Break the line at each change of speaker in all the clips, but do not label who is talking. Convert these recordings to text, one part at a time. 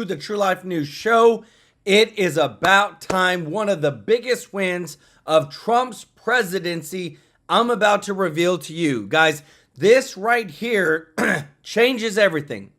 to the True Life News Show. It is about time. One of the biggest wins of Trump's presidency I'm about to reveal to you. Guys, this right here changes everything.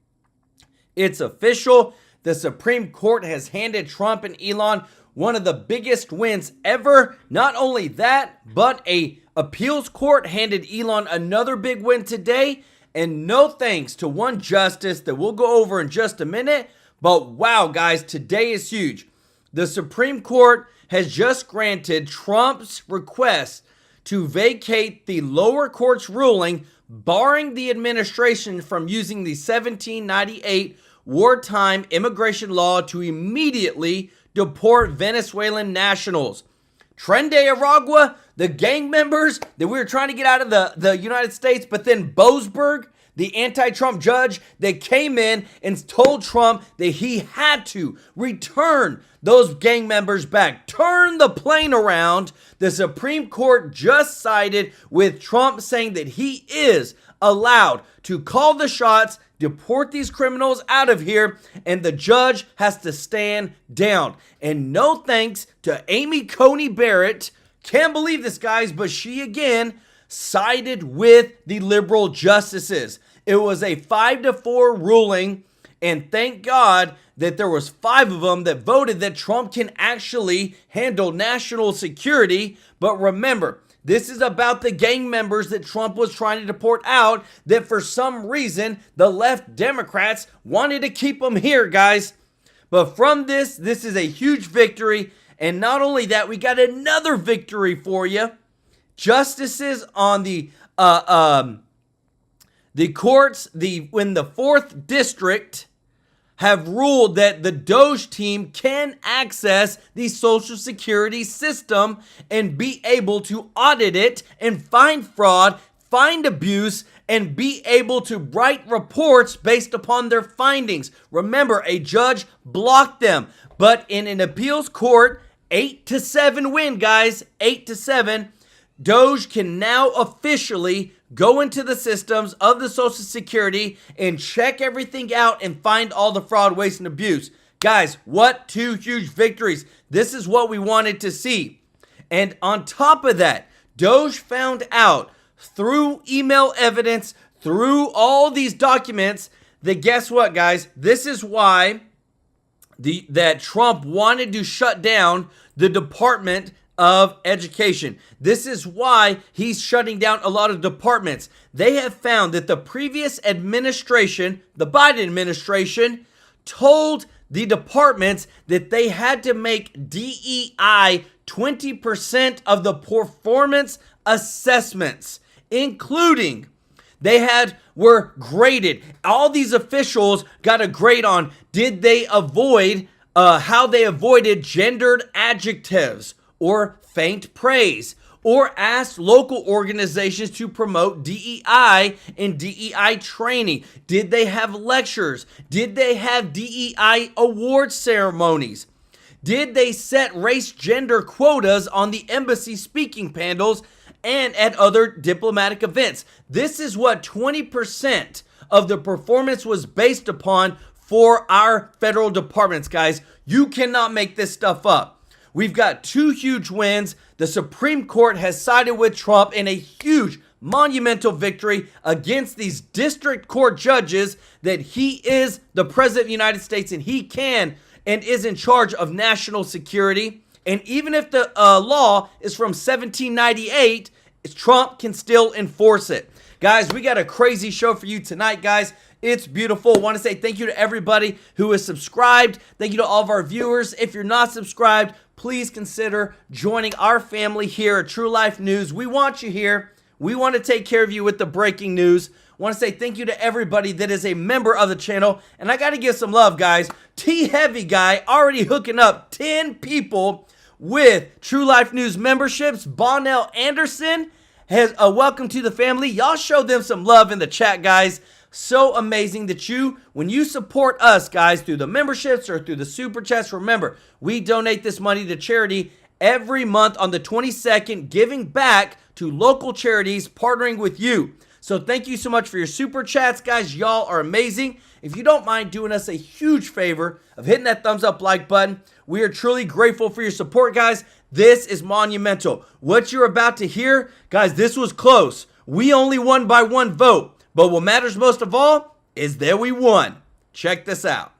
It's official. The Supreme Court has handed Trump and Elon one of the biggest wins ever. Not only that, but a appeals court handed Elon another big win today. And no thanks to one justice that we'll go over in just a minute. But wow, guys, today is huge. The Supreme Court has just granted Trump's request to vacate the lower court's ruling barring the administration from using the 1798 wartime immigration law to immediately deport Venezuelan nationals. Tren de Aragua, the gang members that we were trying to get out of the United States, but then Boasberg, the anti-Trump judge that came in and told Trump that he had to return those gang members back, turn the plane around. The Supreme Court just sided with Trump, saying that he is allowed to call the shots, deport these criminals out of here, and the judge has to stand down. And no thanks to Amy Coney Barrett. Can't believe this, guys, but she again sided with the liberal justices. It was a 5-4 ruling, and thank God that there was 5 of them that voted that Trump can actually handle national security. But remember, this is about the gang members that Trump was trying to deport out, that for some reason the left Democrats wanted to keep them here, guys. But from this is a huge victory. And not only that, we got another victory for you. Justices on the courts, in the 4th district, have ruled that the DOGE team can access the Social Security system and be able to audit it and find fraud, find abuse, and be able to write reports based upon their findings. Remember, a judge blocked them, but in an appeals court, 8-7 win, guys, 8-7. DOGE can now officially go into the systems of the Social Security and check everything out and find all the fraud, waste, and abuse. Guys, what 2 huge victories. This is what we wanted to see. And on top of that, DOGE found out through email evidence, through all these documents, that guess what, guys? This is why that Trump wanted to shut down the Department of Education. This is why he's shutting down a lot of departments. They have found that the previous administration, the Biden administration, told the departments that they had to make DEI 20% of the performance assessments, including were graded. All these officials got a grade on did they avoid how they avoided gendered adjectives or faint praise, or asked local organizations to promote DEI and DEI training. Did they have lectures? Did they have DEI award ceremonies? Did they set race gender quotas on the embassy speaking panels and at other diplomatic events? This is what 20% of the performance was based upon for our federal departments, guys. You cannot make this stuff up. We've got 2 huge wins. The Supreme Court has sided with Trump in a huge, monumental victory against these district court judges, that he is the president of the United States and he can and is in charge of national security. And even if the law is from 1798, Trump can still enforce it. Guys, we got a crazy show for you tonight, guys. It's beautiful. I want to say thank you to everybody who is subscribed. Thank you to all of our viewers. If you're not subscribed, please consider joining our family here at True Life News. We want you here. We want to take care of you with the breaking news. I want to say thank you to everybody that is a member of the channel. And I got to give some love, guys. T-Heavy Guy already hooking up 10 people with True Life News memberships. Bonnell Anderson has a welcome to the family. Y'all show them some love in the chat, guys. So amazing that when you support us, guys, through the memberships or through the super chats, remember, we donate this money to charity every month on the 22nd, giving back to local charities partnering with you. So thank you so much for your super chats, guys. Y'all are amazing. If you don't mind doing us a huge favor of hitting that thumbs up like button, we are truly grateful for your support, guys. This is monumental. What you're about to hear, guys, this was close. We only won by 1 vote. But what matters most of all is that we won. Check this out.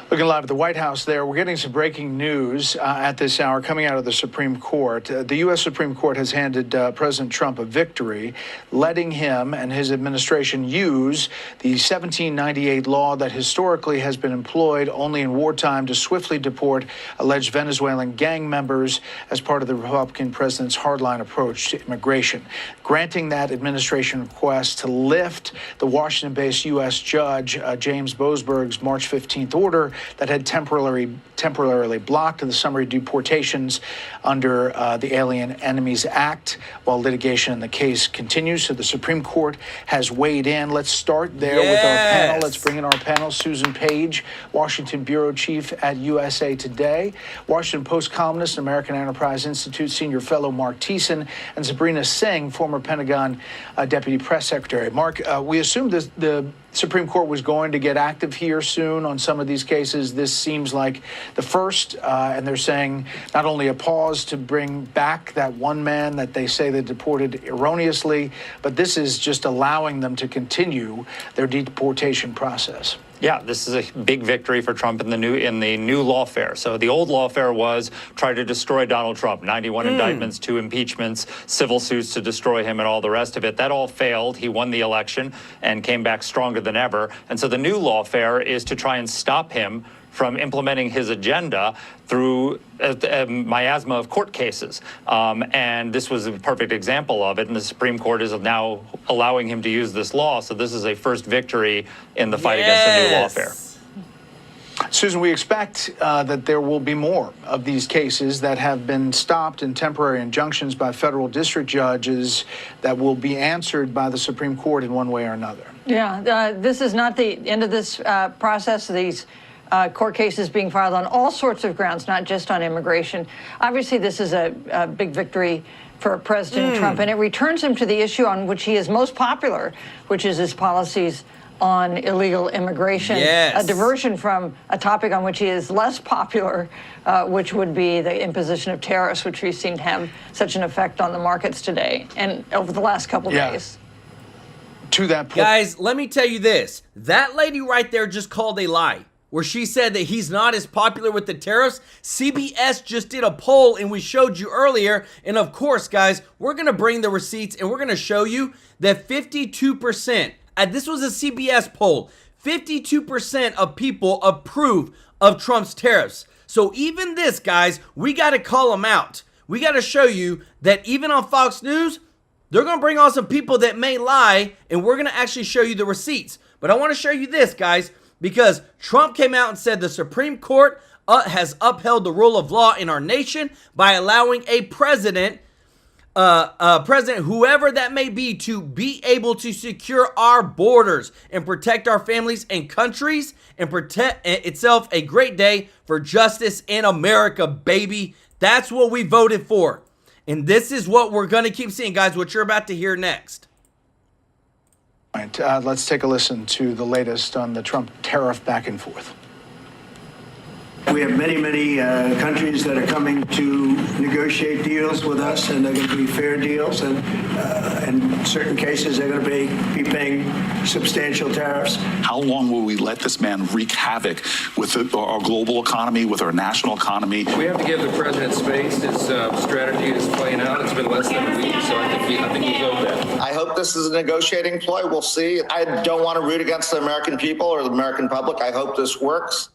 Looking live at the White House there, we're getting some breaking news at this hour coming out of the Supreme Court. The U.S. Supreme Court has handed President Trump a victory, letting him and his administration use the 1798 law that historically has been employed only in wartime to swiftly deport alleged Venezuelan gang members as part of the Republican president's hardline approach to immigration, granting that administration request to lift the Washington-based U.S. judge James Boasberg's March 15th order that had temporarily blocked the summary deportations under the Alien Enemies Act while litigation in the case continues. So the Supreme Court has weighed in. Let's start there with our panel. Let's bring in our panel. Susan Page, Washington bureau chief at USA Today, Washington Post columnist and American Enterprise Institute senior fellow Mark Thiessen, and Sabrina Singh, former Pentagon deputy press secretary. Mark, we assumed the Supreme Court was going to get active here soon on some of these cases. This seems like the first, and they're saying not only a pause to bring back that one man that they say they deported erroneously, but this is just allowing them to continue their deportation process.
Yeah, this is a big victory for Trump in the new lawfare. So the old lawfare was try to destroy Donald Trump, 91 indictments, 2 impeachments, civil suits to destroy him and all the rest of it. That all failed. He won the election and came back stronger than ever. And so the new lawfare is to try and stop him from implementing his agenda through a miasma of court cases. And this was a perfect example of it. And the Supreme Court is now allowing him to use this law. So this is a first victory in the fight against the new lawfare.
Susan, we expect that there will be more of these cases that have been stopped in temporary injunctions by federal district judges that will be answered by the Supreme Court in one way or another.
Yeah, this is not the end of this process. These court cases being filed on all sorts of grounds, not just on immigration. Obviously, this is a big victory for President Trump, and it returns him to the issue on which he is most popular, which is his policies on illegal immigration, a diversion from a topic on which he is less popular, which would be the imposition of tariffs, which we've seen have such an effect on the markets today and over the last couple days.
To that point,
guys, let me tell you this. That lady right there just called a lie, where she said that he's not as popular with the tariffs. CBS just did a poll, and we showed you earlier. And of course, guys, we're going to bring the receipts, and we're going to show you that 52%, this was a CBS poll, 52% of people approve of Trump's tariffs. So even this, guys, we got to call them out. We got to show you that even on Fox News, they're going to bring on some people that may lie, and we're going to actually show you the receipts. But I want to show you this, guys, because Trump came out and said the Supreme Court has upheld the rule of law in our nation by allowing a president, whoever that may be able to secure our borders and protect our families and countries and protect itself. A great day for justice in America, baby. That's what we voted for. And this is what we're going to keep seeing, guys, what you're about to hear next.
All right, let's take a listen to the latest on the Trump tariff back and forth.
We have many countries that are coming to negotiate deals with us, and they're going to be fair deals. And in certain cases, they're going to be paying substantial tariffs.
How long will we let this man wreak havoc with our global economy, with our national economy?
We have to give the president space. His strategy is playing out. It's been less than a week, so I think he's over that.
I hope this is a negotiating ploy. We'll see. I don't want to root against the American people or the American public. I hope this works.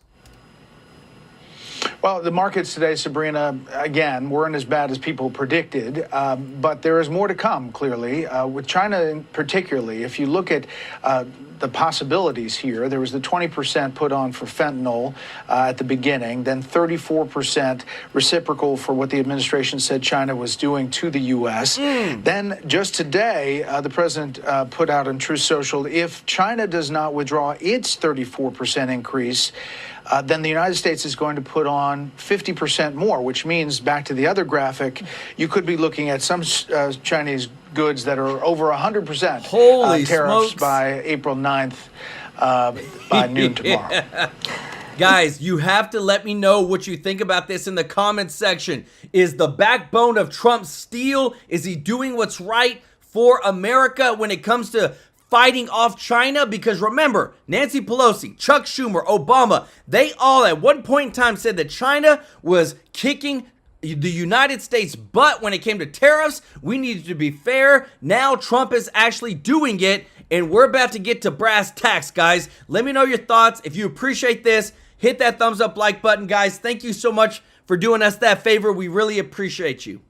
Well, the markets today, Sabrina, again, weren't as bad as people predicted, but there is more to come, clearly, with China particularly. If you look at the possibilities here, there was the 20% put on for fentanyl at the beginning, then 34% reciprocal for what the administration said China was doing to the U.S. Then just today, the president put out on Truth Social, if China does not withdraw its 34% increase, then the United States is going to put on 50% more, which means, back to the other graphic, you could be looking at some Chinese goods that are over 100% tariffs
smokes.
by April 9th by noon tomorrow.
Guys, you have to let me know what you think about this in the comments section. Is the backbone of Trump steel? Is he doing what's right for America when it comes to fighting off China? Because remember, Nancy Pelosi, Chuck Schumer, Obama, they all at one point in time said that China was kicking the United States butt when it came to tariffs. We needed to be fair. Now Trump is actually doing it, and we're about to get to brass tacks, guys. Let me know your thoughts. If you appreciate this, hit that thumbs up like button, guys. Thank you so much for doing us that favor. We really appreciate you.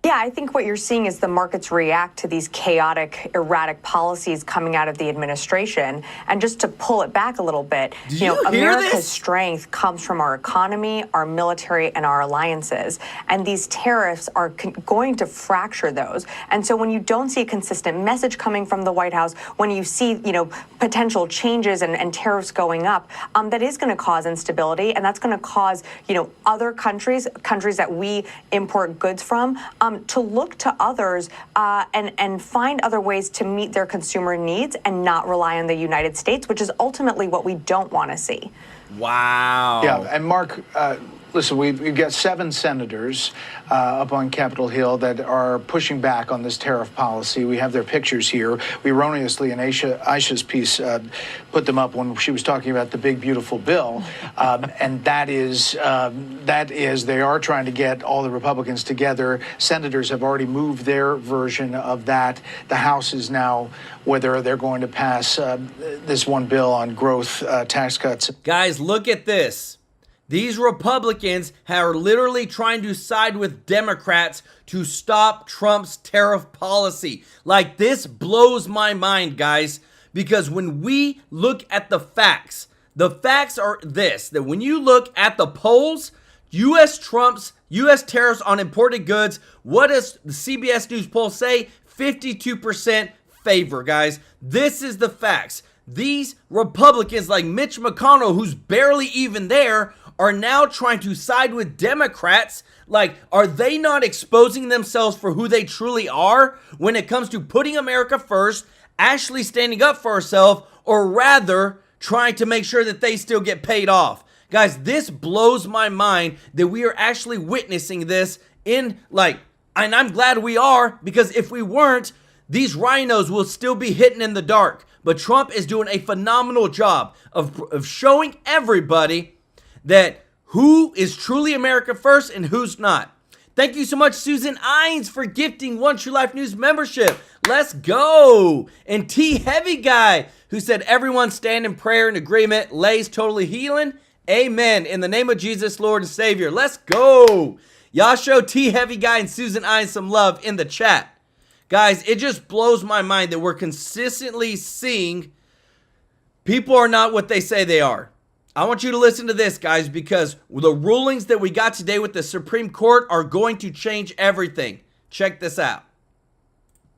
Yeah, I think what you're seeing is the markets react to these chaotic, erratic policies coming out of the administration. And just to pull it back a little bit, America's strength comes from our economy, our military, and our alliances. And these tariffs are going to fracture those. And so when you don't see a consistent message coming from the White House, when you see, potential changes and tariffs going up, that is going to cause instability. And that's going to cause, other countries that we import goods from, to look to others and find other ways to meet their consumer needs and not rely on the United States, which is ultimately what we don't want to see.
Wow.
Yeah, and Mark, listen, we've got 7 senators up on Capitol Hill that are pushing back on this tariff policy. We have their pictures here. We erroneously, in Aisha's piece, put them up when she was talking about the big, beautiful bill. And that is, they are trying to get all the Republicans together. Senators have already moved their version of that. The House is now whether they're going to pass this one bill on growth tax cuts.
Guys, look at this. These Republicans are literally trying to side with Democrats to stop Trump's tariff policy. Like, this blows my mind, guys, because when we look at the facts are this, that when you look at the polls, U.S. tariffs on imported goods, what does the CBS News poll say? 52% favor, guys. This is the facts. These Republicans like Mitch McConnell, who's barely even there, are now trying to side with Democrats. Like, are they not exposing themselves for who they truly are when it comes to putting America first, actually standing up for ourselves, or rather trying to make sure that they still get paid off? Guys, this blows my mind that we are actually witnessing this and I'm glad we are, because if we weren't, these rhinos will still be hitting in the dark. But Trump is doing a phenomenal job of showing everybody that who is truly America first and who's not. Thank you so much, Susan Ines, for gifting one TrueLife News membership. Let's go. And T Heavy Guy, who said, everyone stand in prayer and agreement. Lay's totally healing. Amen. In the name of Jesus, Lord and Savior. Let's go. Y'all show T Heavy Guy and Susan Ines some love in the chat. Guys, it just blows my mind that we're consistently seeing people are not what they say they are. I want you to listen to this, guys, because the rulings that we got today with the Supreme Court are going to change everything. Check this out.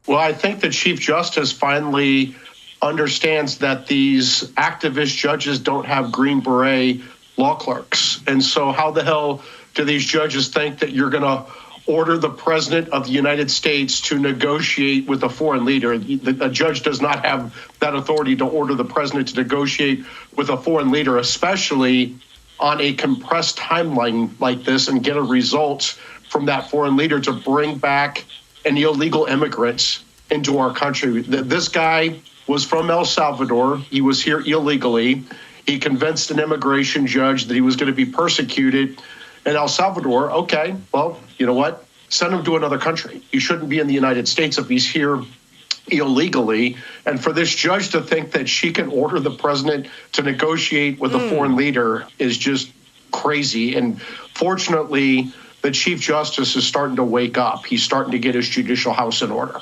Well, I think the Chief Justice finally understands that these activist judges don't have Green Beret law clerks. And so how the hell do these judges think that you're going to order the president of the United States to negotiate with a foreign leader? A judge does not have that authority to order the president to negotiate with a foreign leader, especially on a compressed timeline like this, and get a result from that foreign leader to bring back an illegal immigrant into our country. This guy was from El Salvador. He was here illegally. He convinced an immigration judge that he was going to be persecuted in El Salvador. Okay, well, you know what? Send him to another country. He shouldn't be in the United States if he's here illegally. And for this judge to think that she can order the president to negotiate with a foreign leader is just crazy. And fortunately, the Chief Justice is starting to wake up. He's starting to get his judicial house in order.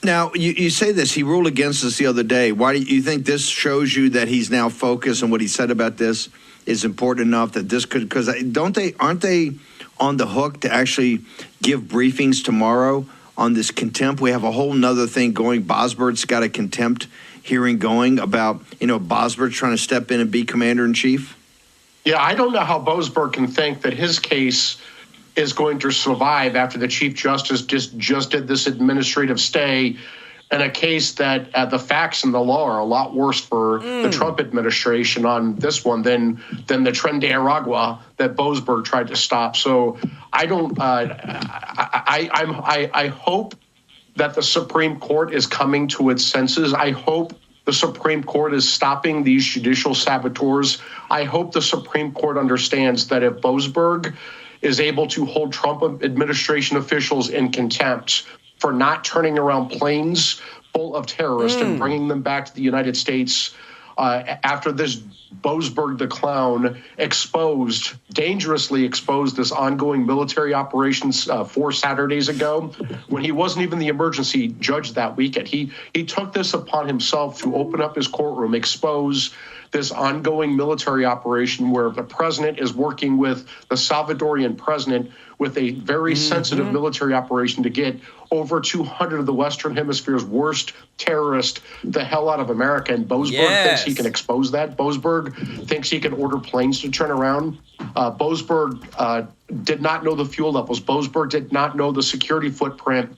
Now, you say this, he ruled against us the other day. Why do you think this shows you that he's now focused, and what he said about this is important enough that this could, because aren't they on the hook to actually give briefings tomorrow on this contempt? We have a whole nother thing going. Bosberg's got a contempt hearing going about, Bosberg trying to step in and be commander in chief?
Yeah, I don't know how Bosberg can think that his case is going to survive after the Chief Justice just did this administrative stay in a case that the facts and the law are a lot worse for the Trump administration on this one than the Tren de Aragua that Bosberg tried to stop. So I don't. I hope that the Supreme Court is coming to its senses. I hope the Supreme Court is stopping these judicial saboteurs. I hope the Supreme Court understands that if Bosberg is able to hold Trump administration officials in contempt for not turning around planes full of terrorists and bringing them back to the United States after this Bosberg the clown dangerously exposed this ongoing military operations 4 Saturdays ago, when he wasn't even the emergency judge that weekend. He took this upon himself to open up his courtroom, expose this ongoing military operation where the president is working with the Salvadorian president with a very sensitive military operation to get over 200 of the Western Hemisphere's worst terrorists the hell out of America. And Bosberg thinks he can expose that. Bosberg thinks he can order planes to turn around. Bosberg did not know the fuel levels. Bosberg did not know the security footprint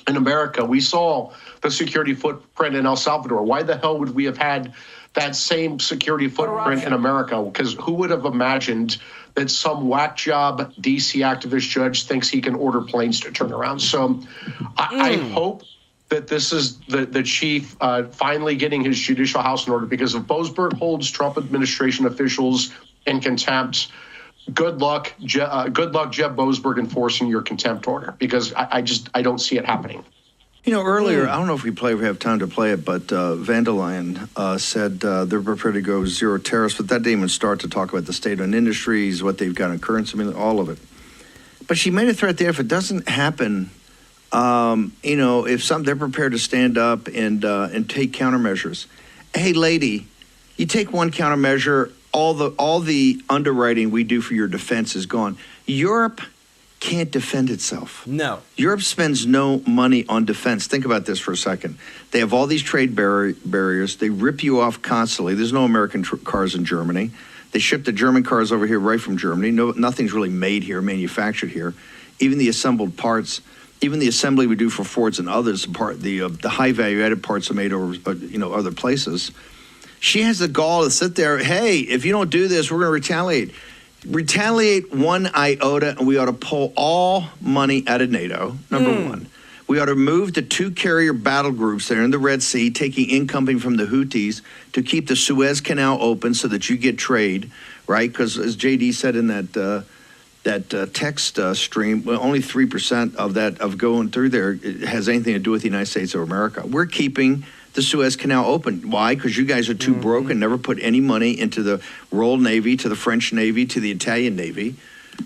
in America. We saw the security footprint in El Salvador. Why the hell would we have had that same security footprint in America? Because who would have imagined that some whack job DC activist judge thinks he can order planes to turn around? So I hope that this is the chief finally getting his judicial house in order, because if Bosberg holds Trump administration officials in contempt, good luck, Jeb Bosberg, enforcing your contempt order, because I don't see it happening.
Earlier, I don't know if we have time to play it, but Vandalion said they're prepared to go zero tariffs, but that didn't even start to talk about the state-owned industries, what they've got in currency, all of it. But she made a threat there. If it doesn't happen, if they're prepared to stand up and take countermeasures. Hey, lady, you take one countermeasure, all the underwriting we do for your defense is gone. Europe can't defend itself.
No.
Europe spends no money on defense. Think about this for a second. They have all these trade barriers. They rip you off constantly. There's no American cars in Germany. They ship the German cars over here right from Germany. Nothing's really made here, manufactured here. Even the assembled parts, even the assembly we do for Fords and others, the high value added parts are made over other places. She has the gall to sit there. Hey, if you don't do this, we're going to retaliate. Retaliate one iota, and we ought to pull all money out of NATO, number one. We ought to move the 2 carrier battle groups there in the Red Sea, taking incoming from the Houthis to keep the Suez Canal open so that you get trade, right? Because as JD said in that text stream, well, only 3% of going through there has anything to do with the United States or America. We're keeping the Suez Canal open. Why? Because you guys are too broke and never put any money into the Royal Navy, to the French Navy, to the Italian Navy,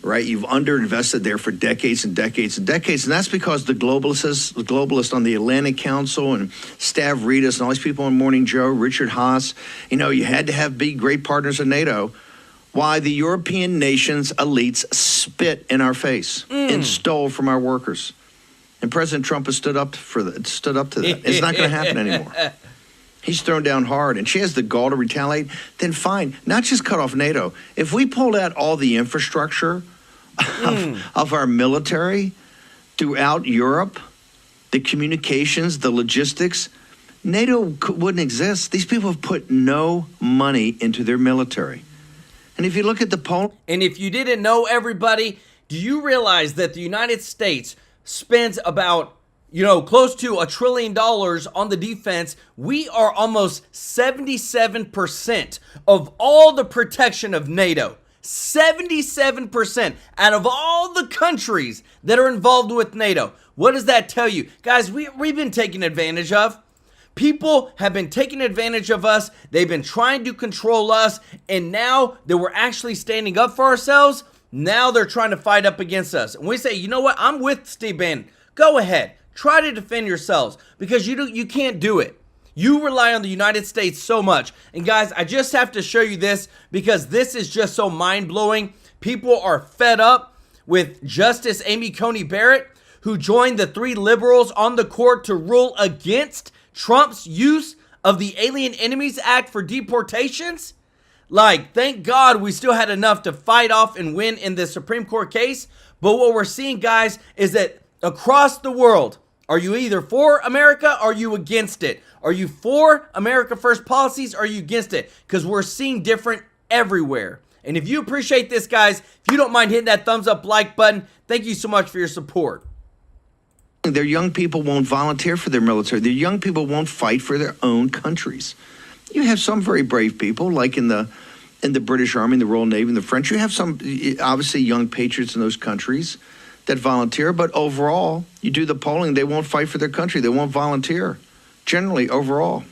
right? You've underinvested there for decades and decades and decades, and that's because the globalists on the Atlantic Council and Stavridis and all these people on Morning Joe, Richard Haas, you had to be great partners of NATO. Why the European nations' elites spit in our face and stole from our workers. And President Trump has stood up to that. It's not going to happen anymore. He's thrown down hard, and she has the gall to retaliate. Then fine, not just cut off NATO. If we pulled out all the infrastructure of our military throughout Europe, the communications, the logistics, NATO wouldn't exist. These people have put no money into their military. And if you look at the poll...
And if you didn't know, everybody, do you realize that the United States spends about, close to $1 trillion on the defense? We are almost 77% of all the protection of NATO. 77% out of all the countries that are involved with NATO. What does that tell you? Guys, we've been taken advantage of. People have been taking advantage of us. They've been trying to control us. And now that we're actually standing up for ourselves, now they're trying to fight up against us. And we say, you know what? I'm with Steve Bannon. Go ahead. Try to defend yourselves, because you can't do it. You rely on the United States so much. And guys, I just have to show you this, because this is just so mind-blowing. People are fed up with Justice Amy Coney Barrett, who joined the 3 liberals on the court to rule against Trump's use of the Alien Enemies Act for deportations? Like, thank God we still had enough to fight off and win in the Supreme Court case. But what we're seeing, guys, is that across the world, are you either for America or are you against it? Are you for America First policies or are you against it? Because we're seeing different everywhere. And if you appreciate this, guys, if you don't mind hitting that thumbs up like button, thank you so much for your support.
Their young people won't volunteer for their military. Their young people won't fight for their own countries. You have some very brave people, like in the British Army, the Royal Navy, and the French. You have some, obviously, young patriots in those countries that volunteer. But overall, you do the polling, they won't fight for their country. They won't volunteer, generally, overall.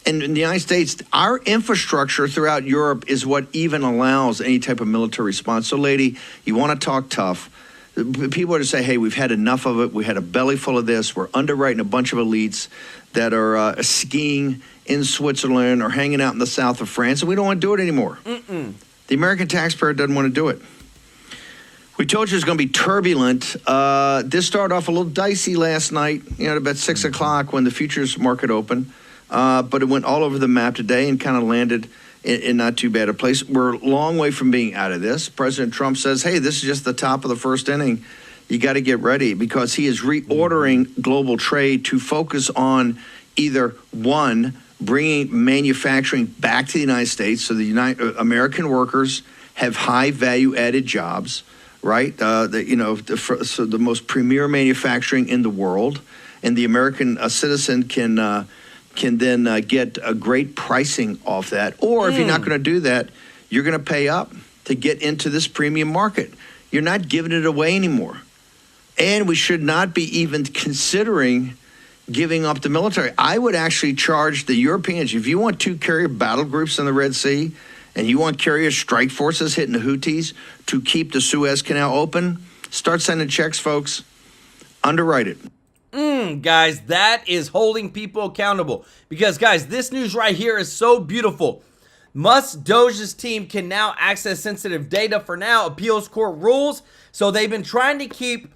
And in the United States, our infrastructure throughout Europe is what even allows any type of military response. So, lady, you want to talk tough. People are to say, hey, we've had enough of it. We had a belly full of this. We're underwriting a bunch of elites that are skiing in Switzerland or hanging out in the south of France, and we don't want to do it anymore. The American taxpayer doesn't want to do it. We told you it was going to be turbulent. This started off a little dicey last night, at about 6 o'clock when the futures market opened. But it went all over the map today and kind of landed in not too bad a place. We're a long way from being out of this. President Trump says, hey, this is just the top of the first inning. You got to get ready, because he is reordering global trade to focus on either, one, bringing manufacturing back to the United States so the American workers have high value-added jobs, right? So the most premier manufacturing in the world, and the American citizen can then get a great pricing off that. Or if you're not going to do that, you're going to pay up to get into this premium market. You're not giving it away anymore. And we should not be even considering giving up the military. I would actually charge the Europeans, if you want 2 carrier battle groups in the Red Sea and you want carrier strike forces hitting the Houthis to keep the Suez Canal open, start sending checks, folks. Underwrite it.
Guys, that is holding people accountable. Because, guys, this news right here is so beautiful. Musk's DOGE's team can now access sensitive data for now. Appeals court rules. So they've been trying to keep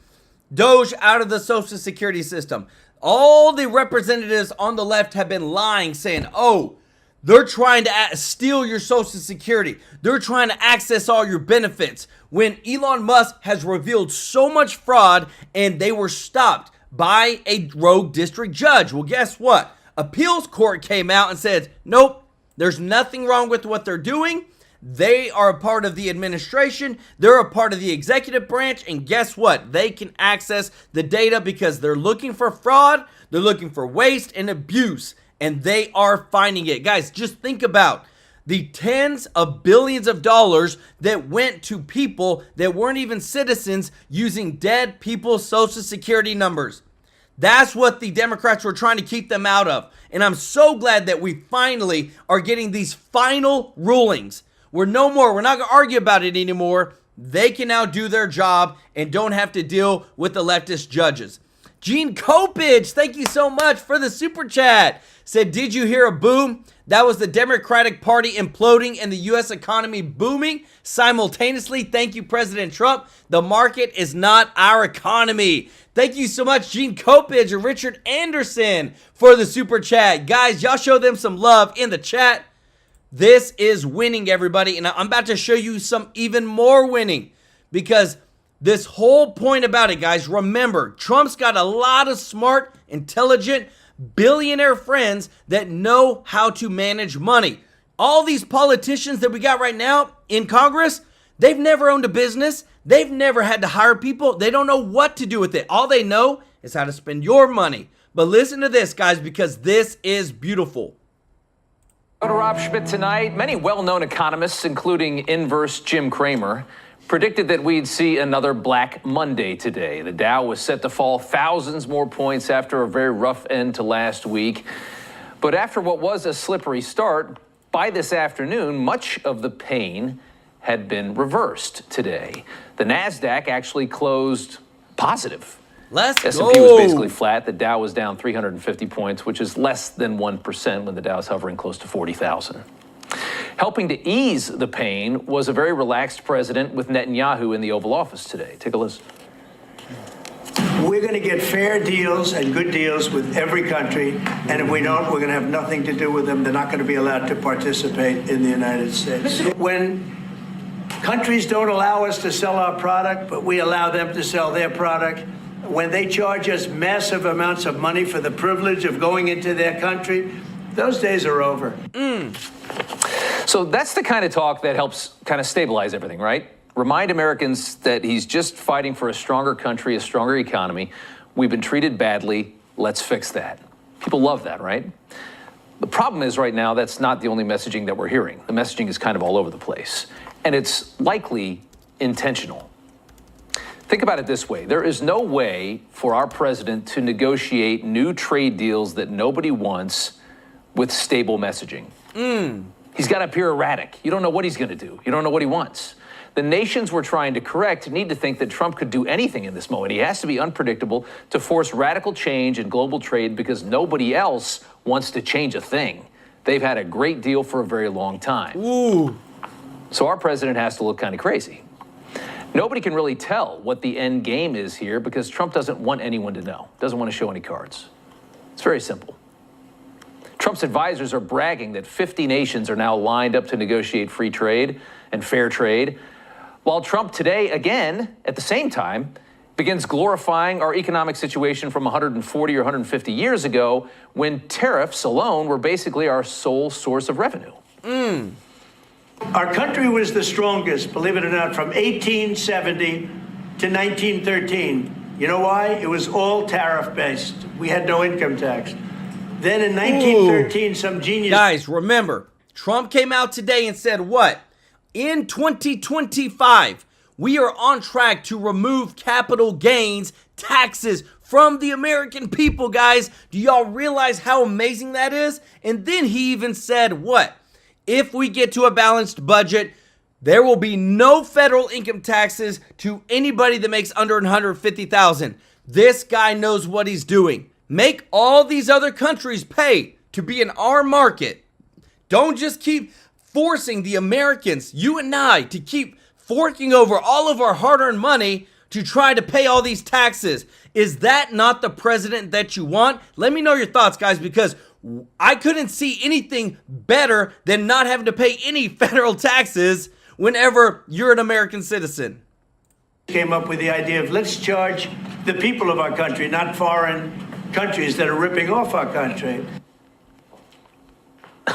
DOGE out of the Social Security system. All the representatives on the left have been lying, saying, oh, they're trying to steal your Social Security. They're trying to access all your benefits. When Elon Musk has revealed so much fraud, and they were stopped by a rogue district judge. Well, guess what? Appeals court came out and said, nope, there's nothing wrong with what they're doing. They are a part of the administration. They're a part of the executive branch. And guess what? They can access the data because they're looking for fraud. They're looking for waste and abuse. And they are finding it. Guys, just think about the tens of billions of dollars that went to people that weren't even citizens using dead people's Social Security numbers. That's what the Democrats were trying to keep them out of. And I'm so glad that we finally are getting these final rulings. We're not going to argue about it anymore. They can now do their job and don't have to deal with the leftist judges. Gene Kopich, thank you so much for the super chat. Said, did you hear a boom? That was the Democratic Party imploding and the U.S. economy booming simultaneously. Thank you, President Trump. The market is not our economy. Thank you so much, Gene Kopich and Richard Anderson, for the super chat. Guys, y'all show them some love in the chat. This is winning, everybody. And I'm about to show you some even more winning, because this whole point about it, guys, remember, Trump's got a lot of smart, intelligent, billionaire friends that know how to manage money. All these politicians that we got right now in Congress, they've never owned a business. They've never had to hire people. They don't know what to do with it. All they know is how to spend your money. But listen to this, guys, because this is beautiful.
Go to Rob Schmidt tonight. Many well-known economists, including Inverse Jim Cramer, predicted that we'd see another Black Monday today. The Dow was set to fall thousands more points after a very rough end to last week. But after what was a slippery start, by this afternoon, much of the pain had been reversed today. The NASDAQ actually closed positive.
Let's
S&P
go.
was basically flat. The Dow was down 350 points, which is less than 1% when the Dow is hovering close to 40,000. Helping to ease the pain was a very relaxed president with Netanyahu in the Oval Office today. Take a listen.
We're going to get fair deals and good deals with every country, and if we don't, we're going to have nothing to do with them. They're not going to be allowed to participate in the United States. When countries don't allow us to sell our product, but we allow them to sell their product, when they charge us massive amounts of money for the privilege of going into their country, those days are over.
So that's the kind of talk that helps kind of stabilize everything, right? Remind Americans that he's just fighting for a stronger country, a stronger economy. We've been treated badly. Let's fix that. People love that, right? The problem is right now, that's not the only messaging that we're hearing. The messaging is kind of all over the place, and it's likely intentional. Think about it this way. There is no way for our president to negotiate new trade deals that nobody wants with stable messaging. He's got to appear erratic. You don't know what he's going to do. You don't know what he wants. The nations we're trying to correct need to think that Trump could do anything in this moment. He has to be unpredictable to force radical change in global trade because nobody else wants to change a thing. They've had a great deal for a very long time. So our president has to look kind of crazy. Nobody can really tell what the end game is here because Trump doesn't want anyone to know, doesn't want to show any cards. It's very simple. Trump's advisors are bragging that 50 nations are now lined up to negotiate free trade and fair trade, while Trump today, again, at the same time, begins glorifying our economic situation from 140 or 150 years ago when tariffs alone were basically our sole source of revenue.
Our country was the strongest, believe it or not, from 1870 to 1913. You know why? It was all tariff-based. We had no income tax. Then in 1913, some genius...
Guys, remember, Trump came out today and said what? In 2025, we are on track to remove capital gains taxes from the American people, guys. Do y'all realize how amazing that is? And then he even said what? If we get to a balanced budget, there will be no federal income taxes to anybody that makes under $150,000. This guy knows what he's doing. Make all these other countries pay to be in our market. Don't just keep forcing the Americans, you and I, to keep forking over all of our hard-earned money to try to pay all these taxes. Is that not the president that you want? Let me know your thoughts, guys, because I couldn't see anything better than not having to pay any federal taxes whenever you're an American citizen.
Came up with the idea of let's charge the people of our country, not foreign countries that are ripping off our country.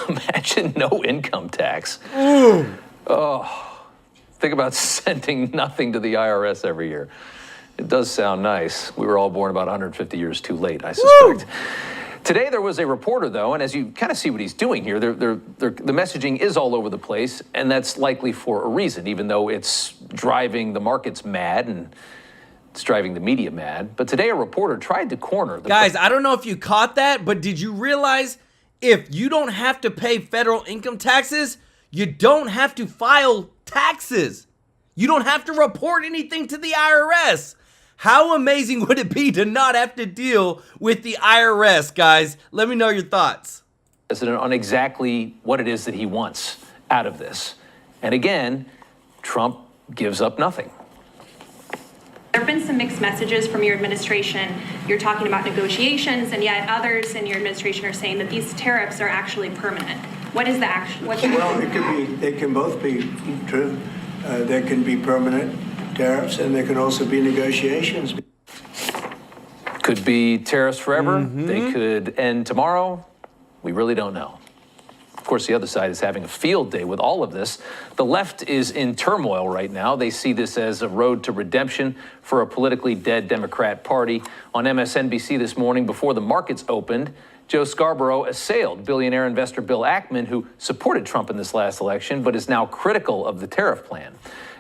Imagine no income tax. Oh, think about sending nothing to the IRS every year. It does sound nice. We were all born about 150 years too late, I suspect. Today there was a reporter, though, and as you kind of see what he's doing here, the messaging is all over the place, and that's likely for a reason, even though it's driving the markets mad and it's driving the media mad. But today a reporter tried to corner the...
Guys, I don't know if you caught that, but did you realize if you don't have to pay federal income taxes, you don't have to file taxes. You don't have to report anything to the IRS. How amazing would it be to not have to deal with the IRS, guys? Let me know your thoughts.
On exactly what it is that he wants out of this. And again, Trump gives up nothing.
There have been some mixed messages from your administration. You're talking about negotiations, and yet others in your administration are saying that these tariffs are actually permanent. What is the action?
Well, it can both be true. There can be permanent tariffs, and there can also be negotiations.
Could be tariffs forever. They could end tomorrow. We really don't know. Of course, the other side is having a field day with all of this. The left is in turmoil right now. They see this as a road to redemption for a politically dead Democrat Party. On MSNBC this morning, before the markets opened, Joe Scarborough assailed billionaire investor Bill Ackman, who supported Trump in this last election, but is now critical of the tariff plan,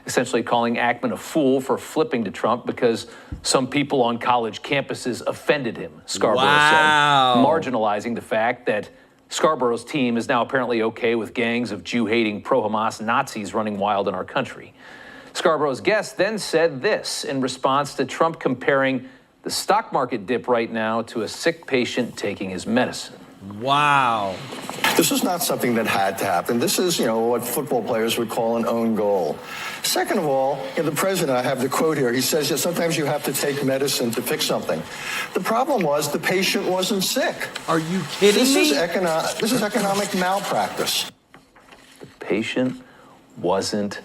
essentially calling Ackman a fool for flipping to Trump because some people on college campuses offended him, Scarborough said, marginalizing the fact that Scarborough's team is now apparently okay with gangs of Jew-hating pro-Hamas Nazis running wild in our country. Scarborough's guest then said this in response to Trump comparing the stock market dip right now to a sick patient taking his medicine.
Wow.
This is not something that had to happen. This is, what football players would call an own goal. Second of all, the president, I have the quote here, he says that sometimes you have to take medicine to fix something. The problem was the patient wasn't sick.
Are you kidding me?
This is economic malpractice.
The patient wasn't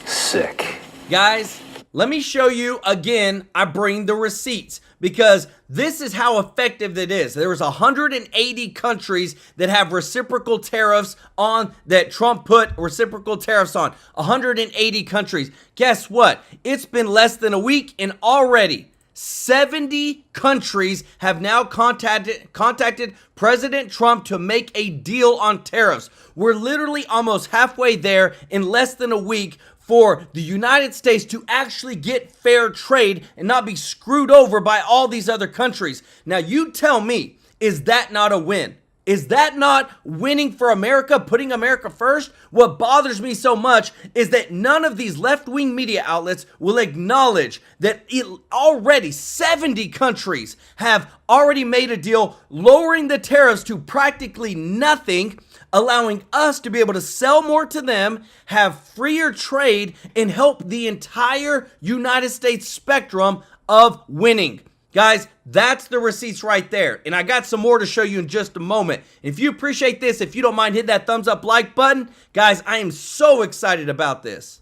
sick.
Guys, let me show you again. I bring the receipts because this is how effective it is. There was 180 countries that have reciprocal tariffs on, that Trump put reciprocal tariffs on. 180 countries. Guess what? It's been less than a week and already 70 countries have now contacted President Trump to make a deal on tariffs. We're literally almost halfway there in less than a week for the United States to actually get fair trade and not be screwed over by all these other countries. Now, you tell me, is that not a win? Is that not winning for America, putting America first? What bothers me so much is that none of these left-wing media outlets will acknowledge that already 70 countries have already made a deal lowering the tariffs to practically nothing, allowing us to be able to sell more to them, have freer trade, and help the entire United States spectrum of winning. Guys, that's the receipts right there. And I got some more to show you in just a moment. If you appreciate this, if you don't mind, hit that thumbs up like button. Guys, I am so excited about this.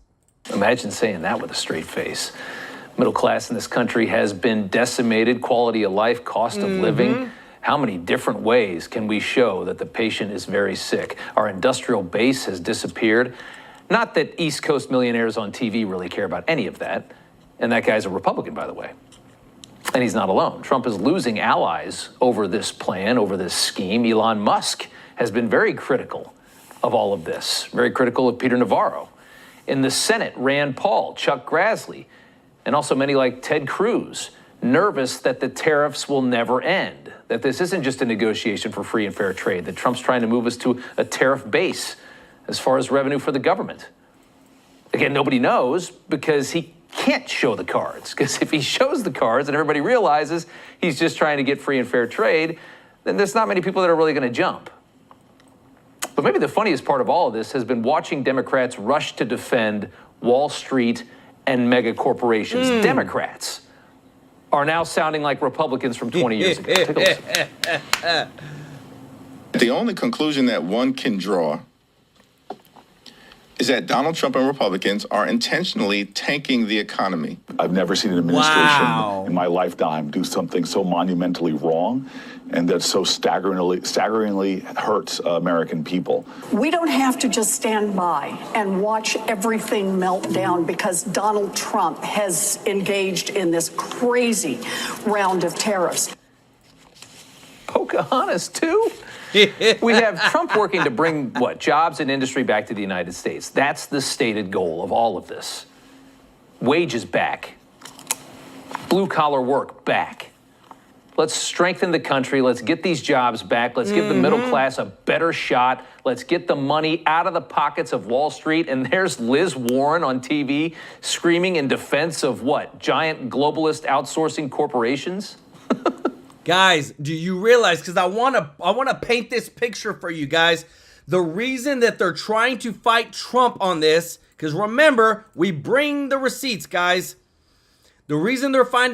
Imagine saying that with a straight face. Middle class in this country has been decimated, quality of life, cost of living. How many different ways can we show that the patient is very sick? Our industrial base has disappeared. Not that East Coast millionaires on TV really care about any of that. And that guy's a Republican, by the way. And he's not alone. Trump is losing allies over this plan, over this scheme. Elon Musk has been very critical of all of this, very critical of Peter Navarro. In the Senate, Rand Paul, Chuck Grassley, and also many like Ted Cruz, nervous that the tariffs will never end, that this isn't just a negotiation for free and fair trade, that Trump's trying to move us to a tariff base as far as revenue for the government. Again, nobody knows because he can't show the cards, because if he shows the cards and everybody realizes he's just trying to get free and fair trade, then there's not many people that are really going to jump. But maybe the funniest part of all of this has been watching Democrats rush to defend Wall Street and mega corporations. Democrats are now sounding like Republicans from 20 years ago. Take a listen.
The only conclusion that one can draw is that Donald Trump and Republicans are intentionally tanking the economy.
I've never seen an administration in my lifetime do something so monumentally wrong and that so staggeringly hurts American people.
We don't have to just stand by and watch everything melt down because Donald Trump has engaged in this crazy round of tariffs.
Pocahontas, too? We have Trump working to bring, jobs and industry back to the United States. That's the stated goal of all of this. Wages back. Blue-collar work back. Let's strengthen the country. Let's get these jobs back. Let's give the middle class a better shot. Let's get the money out of the pockets of Wall Street. And there's Liz Warren on TV screaming in defense of giant globalist outsourcing corporations?
Guys, do you realize, because I want to paint this picture for you guys, the reason that they're trying to fight Trump on this, because remember, we bring the receipts, guys. The reason they're trying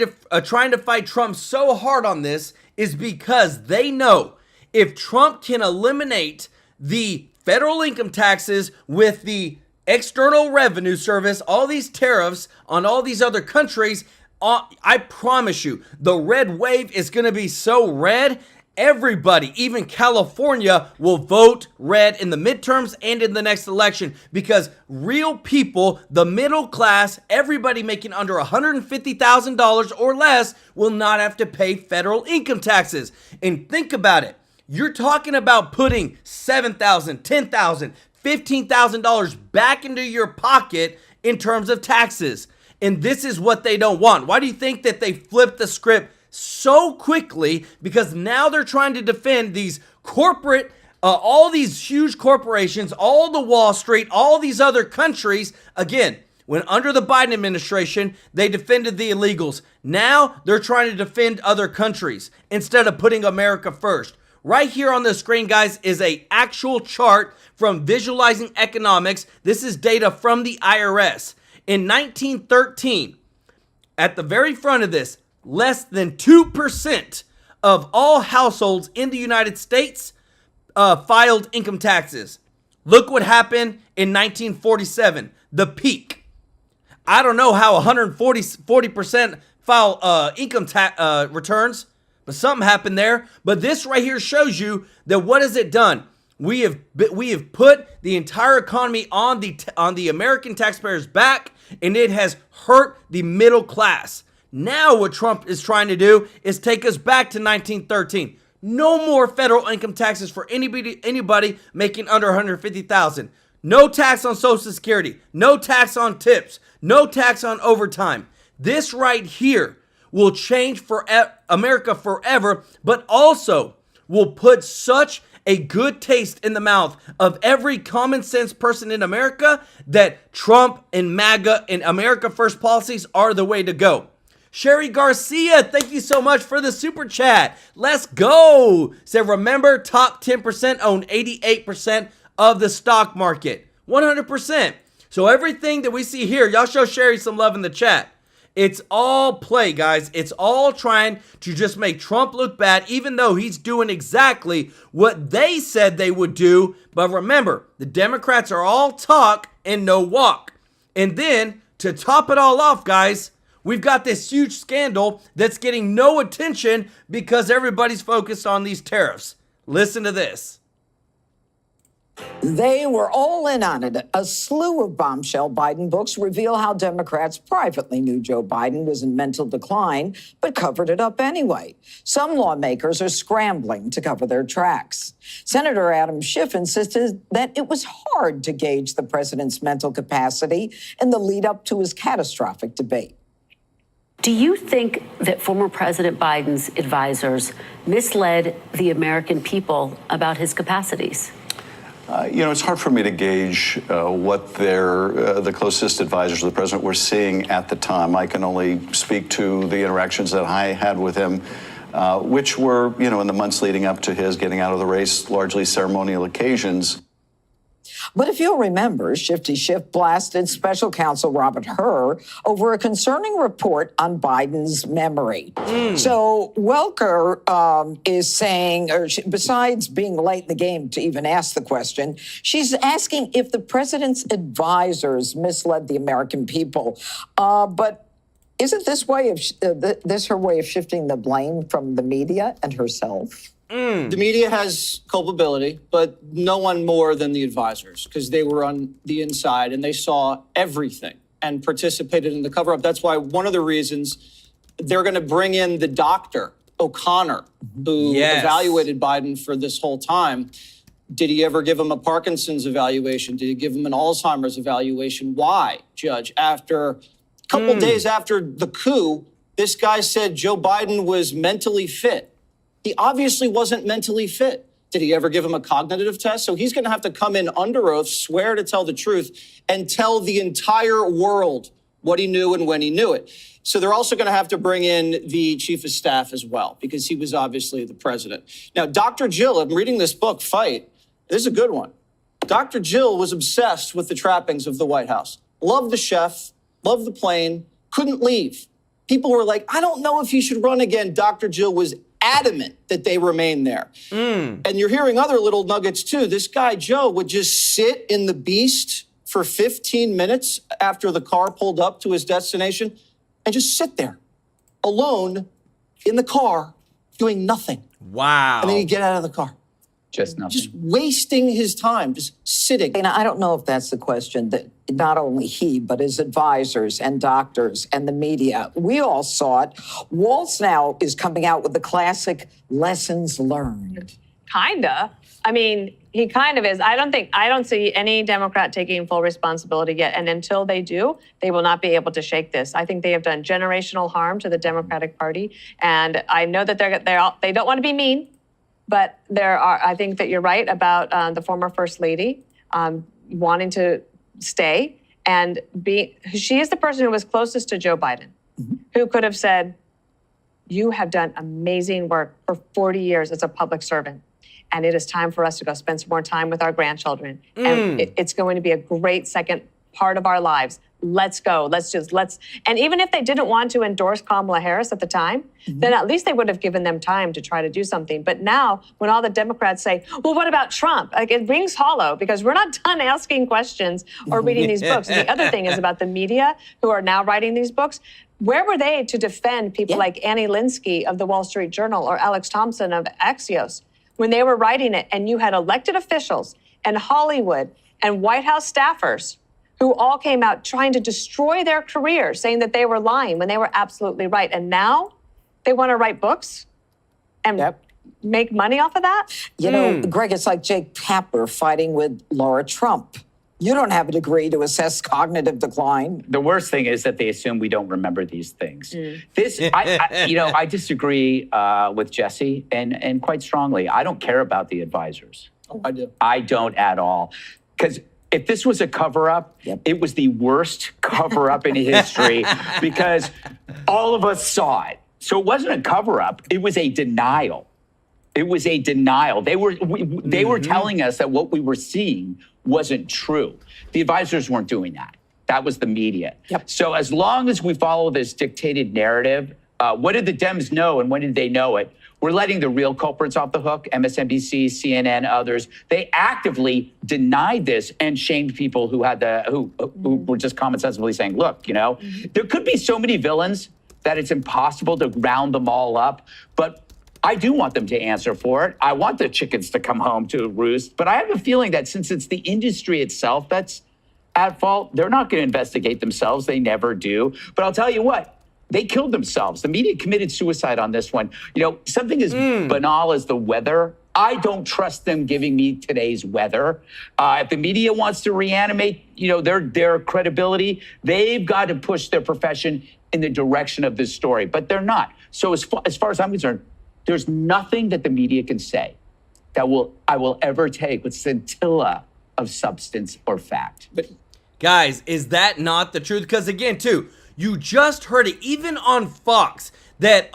to fight Trump so hard on this is because they know if Trump can eliminate the federal income taxes with the External Revenue Service, all these tariffs on all these other countries, I promise you, the red wave is going to be so red, everybody, even California, will vote red in the midterms and in the next election because real people, the middle class, everybody making under $150,000 or less will not have to pay federal income taxes. And think about it. You're talking about putting $7,000, $10,000, $15,000 back into your pocket in terms of taxes. And this is what they don't want. Why do you think that they flipped the script so quickly? Because now they're trying to defend these corporate, all these huge corporations, all the Wall Street, all these other countries. Again, when under the Biden administration, they defended the illegals. Now they're trying to defend other countries instead of putting America first. Right here on the screen, guys, is a actual chart from Visualizing Economics. This is data from the IRS. In 1913, at the very front of this, less than 2% of all households in the United States filed income taxes. Look what happened in 1947, the peak. I don't know how 40% file income tax returns, but something happened there. But this right here shows you that what has it done? We have put the entire economy on the American taxpayers' back, and it has hurt the middle class. Now what Trump is trying to do is take us back to 1913. No more federal income taxes for anybody making under $150,000. No tax on Social Security. No tax on tips. No tax on overtime. This right here will change America forever, but also will put such a good taste in the mouth of every common sense person in America that Trump and MAGA and America First policies are the way to go. Sherry Garcia, thank you so much for the super chat. Let's go. Said, remember, top 10% own 88% of the stock market. 100%. So everything that we see here, y'all show Sherry some love in the chat. It's all play, guys. It's all trying to just make Trump look bad, even though he's doing exactly what they said they would do. But remember, the Democrats are all talk and no walk. And then, to top it all off, guys, we've got this huge scandal that's getting no attention because everybody's focused on these tariffs. Listen to this.
They were all in on it. A slew of bombshell Biden books reveal how Democrats privately knew Joe Biden was in mental decline, but covered it up anyway. Some lawmakers are scrambling to cover their tracks. Senator Adam Schiff insisted that it was hard to gauge the president's mental capacity in the lead up to his catastrophic debate.
Do you think that former President Biden's advisors misled the American people about his capacities?
It's hard for me to gauge what the closest advisors of the president were seeing at the time. I can only speak to the interactions that I had with him, which were, in the months leading up to his getting out of the race, largely ceremonial occasions.
But if you'll remember, Shifty Schiff blasted special counsel Robert Hur over a concerning report on Biden's memory. So Welker is saying, besides being late in the game to even ask the question, she's asking if the president's advisors misled the American people. But isn't this her way of shifting the blame from the media and herself?
The media has culpability, but no one more than the advisors, because they were on the inside and they saw everything and participated in the cover-up. That's why one of the reasons they're going to bring in the doctor, O'Connor, who evaluated Biden for this whole time. Did he ever give him a Parkinson's evaluation? Did he give him an Alzheimer's evaluation? Why, Judge? After a couple days after the coup, this guy said Joe Biden was mentally fit. He obviously wasn't mentally fit. Did he ever give him a cognitive test? So he's going to have to come in under oath, swear to tell the truth, and tell the entire world what he knew and when he knew it. So they're also going to have to bring in the chief of staff as well, because he was obviously the president. Now, Dr. Jill, I'm reading this book, Fight. This is a good one. Dr. Jill was obsessed with the trappings of the White House. Loved the chef, loved the plane, couldn't leave. People were like, I don't know if he should run again. Dr. Jill was adamant that they remain there. And you're hearing other little nuggets too. This guy, Joe, would just sit in the Beast for 15 minutes after the car pulled up to his destination and just sit there alone in the car doing nothing.
Wow.
And then he'd get out of the car.
Just nothing.
Just wasting his time, just sitting.
And I don't know if that's the question that not only he, but his advisors and doctors and the media, we all saw it. Walsh now is coming out with the classic lessons learned.
Kinda. I mean, he kind of is. I don't see any Democrat taking full responsibility yet. And until they do, they will not be able to shake this. I think they have done generational harm to the Democratic Party. And I know that they don't want to be mean. But I think that you're right about the former First Lady wanting to stay and she is the person who was closest to Joe Biden, who could have said, you have done amazing work for 40 years as a public servant. and it is time for us to go spend some more time with our grandchildren. And it's going to be a great second part of our lives. Let's go. Let's. And even if they didn't want to endorse Kamala Harris at the time, then at least they would have given them time to try to do something. But now, when all the Democrats say, well, what about Trump? Like, it rings hollow because we're not done asking questions or reading these books. And the other thing is about the media who are now writing these books. Where were they to defend people like Annie Linsky of the Wall Street Journal or Alex Thompson of Axios when they were writing it? And you had elected officials and Hollywood and White House staffers who all came out trying to destroy their careers, saying that they were lying when they were absolutely right. And now they want to write books and make money off of that?
You know, Greg, it's like Jake Tapper fighting with Laura Trump. You don't have a degree to assess cognitive decline.
The worst thing is that they assume we don't remember these things. I disagree with Jesse and quite strongly. I don't care about the advisors.
Oh, I do.
I don't at all. Because if this was a cover-up, it was the worst cover-up in history because all of us saw it. So it wasn't a cover-up. It was a denial. It was a denial. They were telling us that what we were seeing wasn't true. The advisors weren't doing that. That was the media. So as long as we follow this dictated narrative, what did the Dems know and when did they know it? We're letting the real culprits off the hook, MSNBC, CNN, others. They actively denied this and shamed people who had who were just common sensibly saying, look, there could be so many villains that it's impossible to round them all up. But I do want them to answer for it. I want the chickens to come home to roost. But I have a feeling that since it's the industry itself that's at fault, they're not going to investigate themselves. They never do. But I'll tell you what. They killed themselves. The media committed suicide on this one. Something as banal as the weather, I don't trust them giving me today's weather. If the media wants to reanimate, their credibility, they've got to push their profession in the direction of this story, but they're not. So as far as I'm concerned, there's nothing that the media can say that I will ever take with scintilla of substance or fact.
But guys, is that not the truth? Because again, too, you just heard it, even on Fox, that,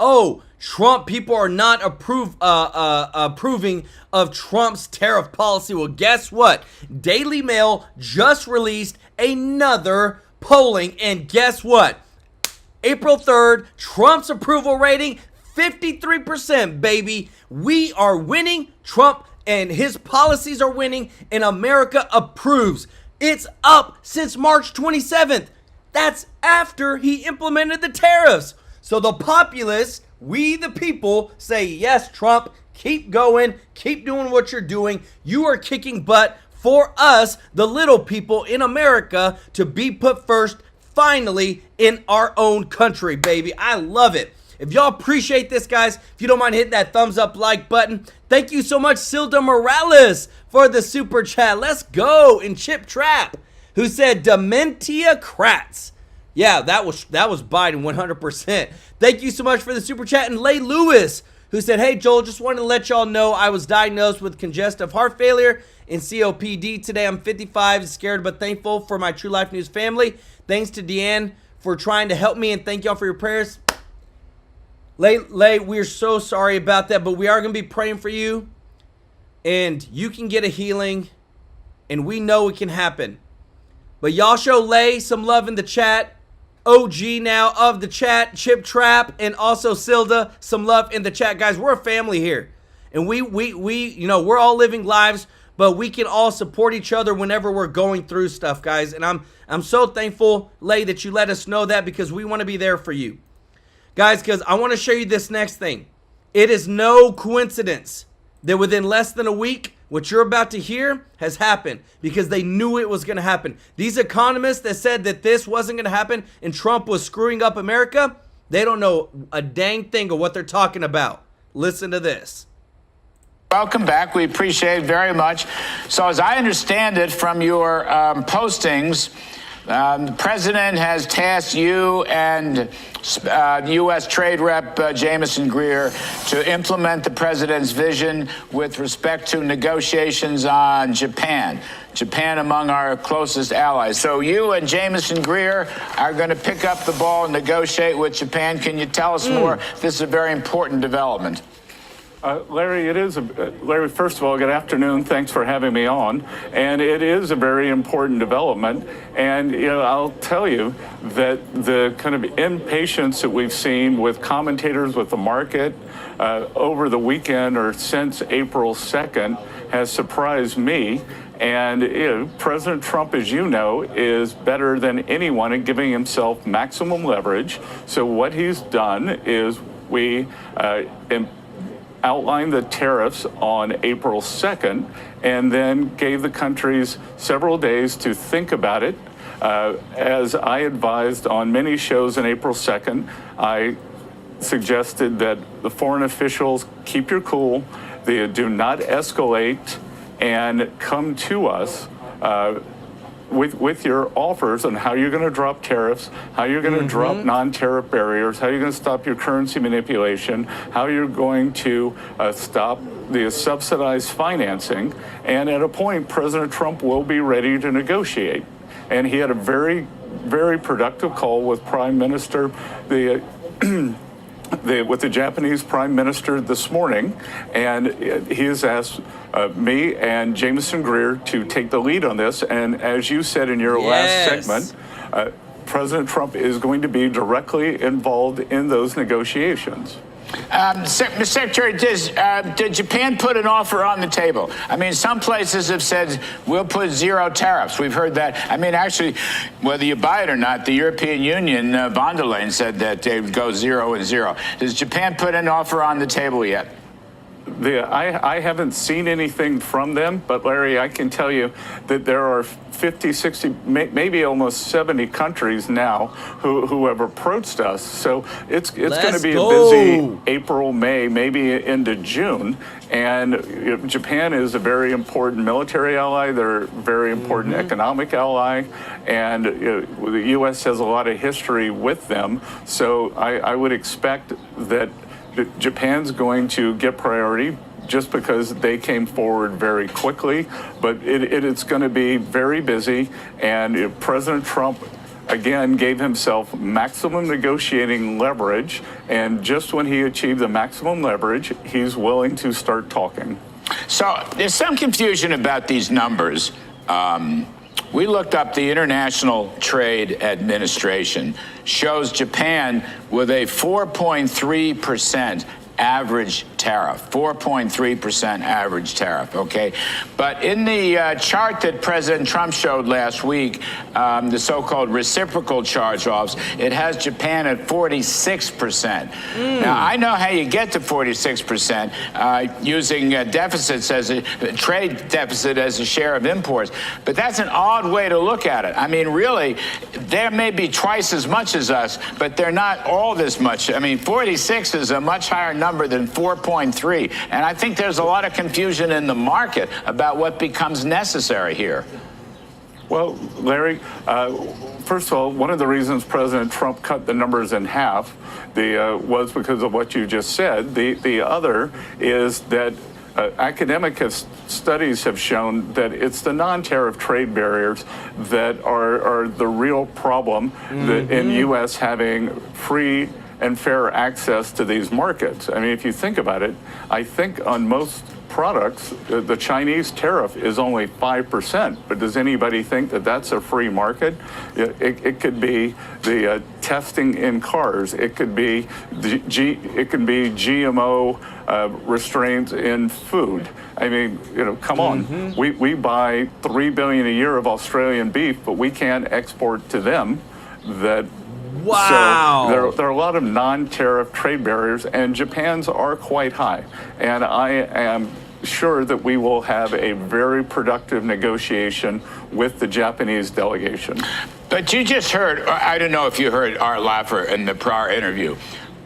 Trump people are not approving of Trump's tariff policy. Well, guess what? Daily Mail just released another polling, and guess what? April 3rd, Trump's approval rating, 53%, baby. We are winning. Trump and his policies are winning, and America approves. It's up since March 27th. That's after he implemented the tariffs. So the populace, we the people, say, yes, Trump, keep going, keep doing what you're doing. You are kicking butt for us, the little people in America, to be put first, finally, in our own country, baby. I love it. If y'all appreciate this, guys, if you don't mind hitting that thumbs up like button. Thank you so much, Silda Morales, for the super chat. Let's go. And Chip Trap, who said Dementia-crats. Yeah, that was Biden 100%. Thank you so much for the super chat. And Lay Lewis, who said, hey, Joel, just wanted to let y'all know I was diagnosed with congestive heart failure and COPD today. I'm 55, scared but thankful for my TrueLife News family. Thanks to Deanne for trying to help me, and thank y'all for your prayers. Lay, we're so sorry about that, but we are going to be praying for you, and you can get a healing, and we know it can happen. But y'all show Lay some love in the chat. OG now of the chat, Chip Trap, and also Silda, some love in the chat. Guys, we're a family here. And we we're all living lives, but we can all support each other whenever we're going through stuff, guys. And I'm so thankful, Lay, that you let us know that, because we want to be there for you. Guys, because I want to show you this next thing. It is no coincidence that within less than a week, what you're about to hear has happened, because they knew it was going to happen. These economists that said that this wasn't going to happen and Trump was screwing up America, they don't know a dang thing of what they're talking about. Listen to this.
Welcome back. We appreciate it very much. So as I understand it from your postings, the president has tasked you and U.S. Trade Rep Jamieson Greer to implement the president's vision with respect to negotiations on Japan among our closest allies. So you and Jamieson Greer are going to pick up the ball and negotiate with Japan. Can you tell us more? This is a very important development.
Larry, Larry, first of all, good afternoon. Thanks for having me on. And it is a very important development. And, I'll tell you that the kind of impatience that we've seen with commentators, with the market over the weekend or since April 2nd has surprised me. And President Trump, as you know, is better than anyone at giving himself maximum leverage. So what he's done is we outlined the tariffs on April 2nd and then gave the countries several days to think about it. As I advised on many shows on April 2nd, I suggested that the foreign officials keep your cool, they do not escalate, and come to us with your offers on how you're going to drop tariffs, how you're going to drop non-tariff barriers, how you're going to stop your currency manipulation, how you're going to stop the subsidized financing. And at a point, President Trump will be ready to negotiate. And he had a very, very productive call with Prime Minister, with the Japanese Prime Minister this morning, and he has asked me and Jameson Greer to take the lead on this. And as you said in your last segment, President Trump is going to be directly involved in those negotiations.
Mr. Secretary, did Japan put an offer on the table? I mean, some places have said we'll put zero tariffs. We've heard that. I mean, actually, whether you buy it or not, the European Union, von der Leyen, said that they would go 0 and 0. Does Japan put an offer on the table yet?
I haven't seen anything from them, but Larry, I can tell you that there are 50, 60, maybe almost 70 countries now who have approached us. So it's going to be a busy April, May, maybe into June. And Japan is a very important military ally. They're a very important economic ally. And the U.S. has a lot of history with them. So I would expect that Japan's going to get priority just because they came forward very quickly, but it's going to be very busy. And President Trump, again, gave himself maximum negotiating leverage. And just when he achieved the maximum leverage, he's willing to start talking.
So there's some confusion about these numbers. We looked up the International Trade Administration, shows Japan with a 4.3% average tariff, 4.3% average tariff, okay? But in the chart that President Trump showed last week, the so-called reciprocal charge-offs, it has Japan at 46%. Now, I know how you get to 46% using deficits as a trade deficit as a share of imports, but that's an odd way to look at it. I mean, really, there may be twice as much as us, but they're not all this much. I mean, 46 is a much higher number than 4.3, and I think there's a lot of confusion in the market about what becomes necessary here.
Well, Larry, first of all, one of the reasons President Trump cut the numbers in half was because of what you just said. The other is that academic studies have shown that it's the non-tariff trade barriers that are the real problem in U.S. having free and fair access to these markets. I mean, if you think about it, I think on most products, the Chinese tariff is only 5%, but does anybody think that that's a free market? It could be the testing in cars. It could be GMO restraints in food. I mean, come on. We buy $3 billion a year of Australian beef, but we can't export to them.
Wow.
So there are a lot of non-tariff trade barriers, and Japan's are quite high. And I am sure that we will have a very productive negotiation with the Japanese delegation.
But you just heard, I don't know if you heard Art Laffer in the prior interview,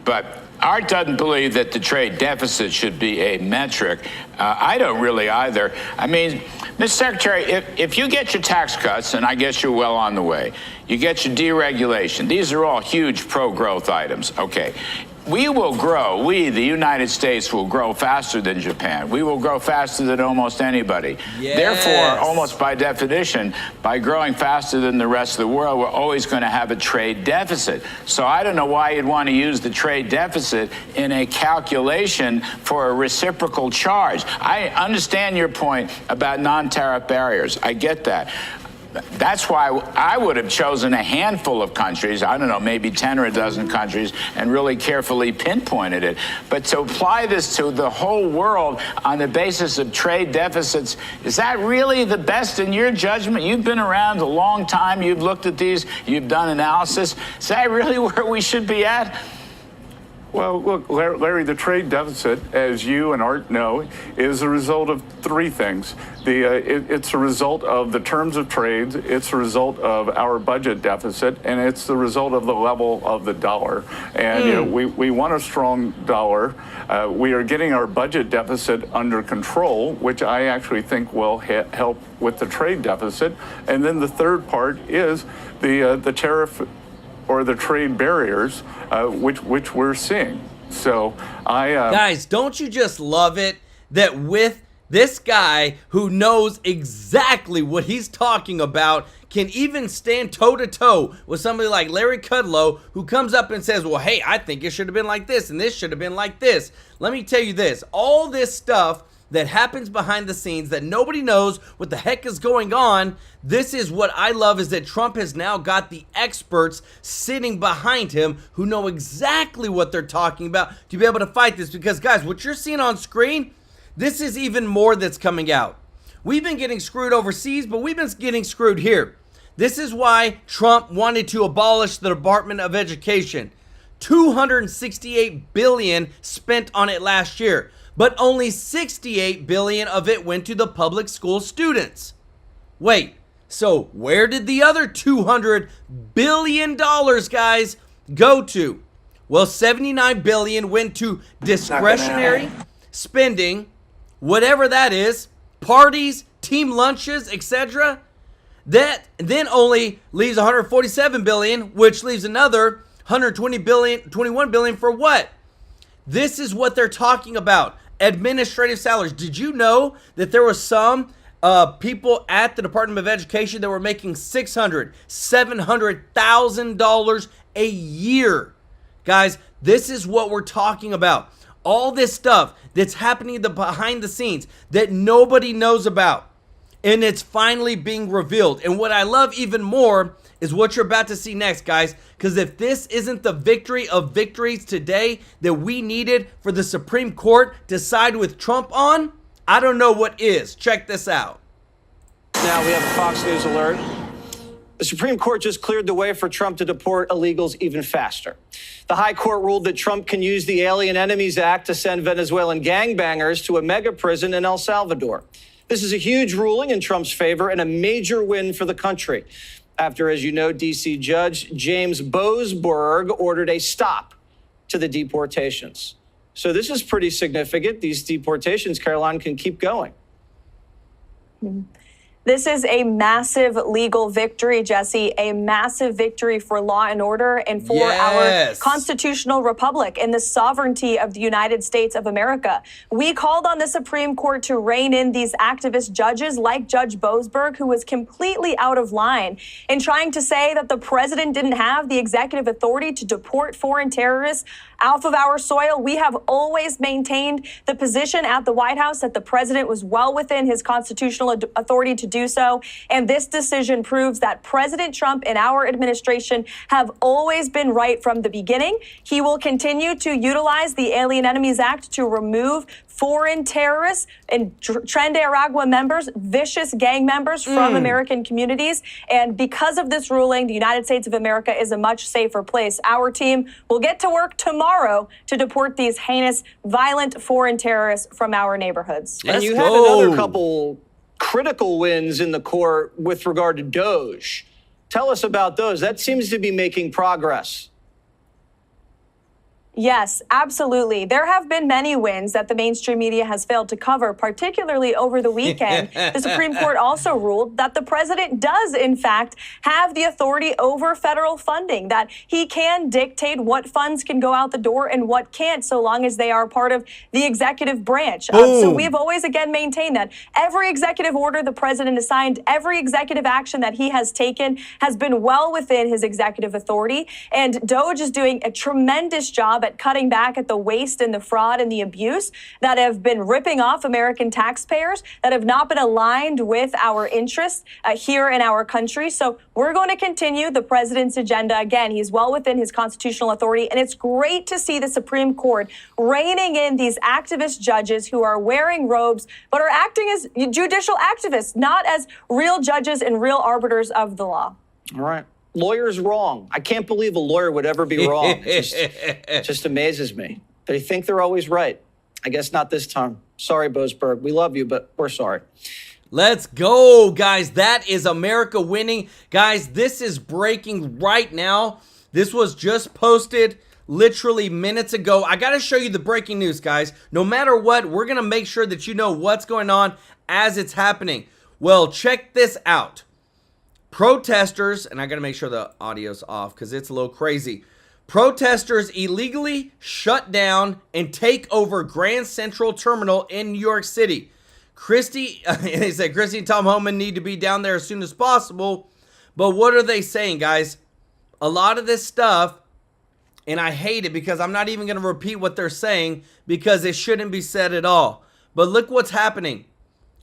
but Art doesn't believe that the trade deficit should be a metric. I don't really either. I mean, Mr. Secretary, if you get your tax cuts, and I guess you're well on the way, you get your deregulation. These are all huge pro-growth items, okay. we will grow. We, the United States, will grow faster than Japan. We will grow faster than almost anybody.
Yes.
Therefore, almost by definition, by growing faster than the rest of the world, we're always going to have a trade deficit. So I don't know why you'd want to use the trade deficit in a calculation for a reciprocal charge. I understand your point about non-tariff barriers. I get that. That's why I would have chosen a handful of countries, I don't know, maybe 10 or a dozen countries, and really carefully pinpointed it. But to apply this to the whole world on the basis of trade deficits, is that really the best in your judgment? You've been around a long time. You've looked at these. You've done analysis. Is that really where we should be at?
Well, look, Larry, the trade deficit, as you and Art know, is a result of three things. It's a result of the terms of trade, it's a result of our budget deficit, and it's the result of the level of the dollar. And we want a strong dollar. We are getting our budget deficit under control, which I actually think will help with the trade deficit. And then the third part is the tariff or the trade barriers, which we're seeing. So
guys, don't you just love it that with this guy who knows exactly what he's talking about can even stand toe-to-toe with somebody like Larry Kudlow, who comes up and says, well, hey, I think it should have been like this, and this should have been like this. Let me tell you this, all this stuff that happens behind the scenes that nobody knows what the heck is going on. This is what I love, is that Trump has now got the experts sitting behind him who know exactly what they're talking about to be able to fight this. Because guys, what you're seeing on screen, this is even more that's coming out. We've been getting screwed overseas, but we've been getting screwed here. This is why Trump wanted to abolish the Department of Education. $268 billion spent on it last year. But only $68 billion of it went to the public school students. Wait, so where did the other $200 billion, guys, go to? Well, $79 billion went to discretionary spending, whatever that is, parties, team lunches, etc. That then only leaves $147 billion, which leaves another $121 billion for what? This is what they're talking about. Administrative salaries. Did you know that there were some people at the Department of Education that were making $600,000, $700,000 a year? Guys, this is what we're talking about. All this stuff that's happening behind the scenes that nobody knows about. And it's finally being revealed. And what I love even more is what you're about to see next, guys. Because if this isn't the victory of victories today that we needed for the Supreme Court to side with Trump on, I don't know what is. Check this out.
Now we have a Fox News alert. The Supreme Court just cleared the way for Trump to deport illegals even faster. The High Court ruled that Trump can use the Alien Enemies Act to send Venezuelan gangbangers to a mega prison in El Salvador. This is a huge ruling in Trump's favor and a major win for the country. After, as you know, D.C. Judge James Boasberg ordered a stop to the deportations. So this is pretty significant. These deportations, Caroline, can keep going.
This is a massive legal victory, Jesse, a massive victory for law and order and for our constitutional republic and the sovereignty of the United States of America. We called on the Supreme Court to rein in these activist judges like Judge Boasberg, who was completely out of line in trying to say that the president didn't have the executive authority to deport foreign terrorists off of our soil. We have always maintained the position at the White House that the president was well within his constitutional authority to do so. And this decision proves that President Trump and our administration have always been right from the beginning. He will continue to utilize the Alien Enemies Act to remove foreign terrorists and Tren de Aragua members, vicious gang members from American communities. And because of this ruling, the United States of America is a much safer place. Our team will get to work tomorrow to deport these heinous, violent foreign terrorists from our neighborhoods.
And you had another couple critical wins in the court with regard to DOGE. Tell us about those. That seems to be making progress.
Yes, absolutely. There have been many wins that the mainstream media has failed to cover, particularly over the weekend. The Supreme Court also ruled that the president does, in fact, have the authority over federal funding, that he can dictate what funds can go out the door and what can't, so long as they are part of the executive branch. So we've always, again, maintained that every executive order the president has signed, every executive action that he has taken has been well within his executive authority. And DOGE is doing a tremendous job at cutting back at the waste and the fraud and the abuse that have been ripping off American taxpayers, that have not been aligned with our interests here in our country. So we're going to continue the president's agenda. Again, he's well within his constitutional authority, and it's great to see the Supreme Court reining in these activist judges who are wearing robes but are acting as judicial activists, not as real judges and real arbiters of the law.
All right. Lawyer's wrong. I can't believe a lawyer would ever be wrong. It just amazes me. They think they're always right. I guess not this time. Sorry, Boasberg. We love you, but we're sorry.
Let's go, guys. That is America winning. Guys, this is breaking right now. This was just posted literally minutes ago. I got to show you the breaking news, guys. No matter what, we're going to make sure that you know what's going on as it's happening. Well, check this out. Protesters, and I got to make sure the audio's off because it's a little crazy. Protesters illegally shut down and take over Grand Central Terminal in New York City. They said Christie and Tom Homan need to be down there as soon as possible. But what are they saying, guys? A lot of this stuff, and I hate it because I'm not even going to repeat what they're saying because it shouldn't be said at all. But look what's happening.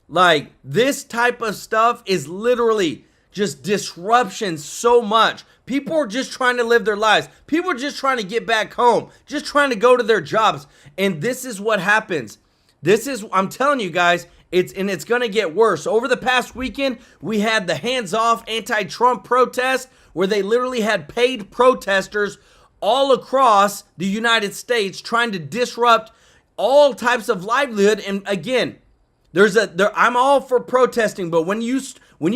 Like, this type of stuff is literally just disruption so much. People are just trying to live their lives. People are just trying to get back home, just trying to go to their jobs. And this is what happens. I'm telling you guys, it's going to get worse. Over the past weekend, we had the hands-off anti-Trump protest where they literally had paid protesters all across the United States trying to disrupt all types of livelihood. And again, I'm all for protesting, but when you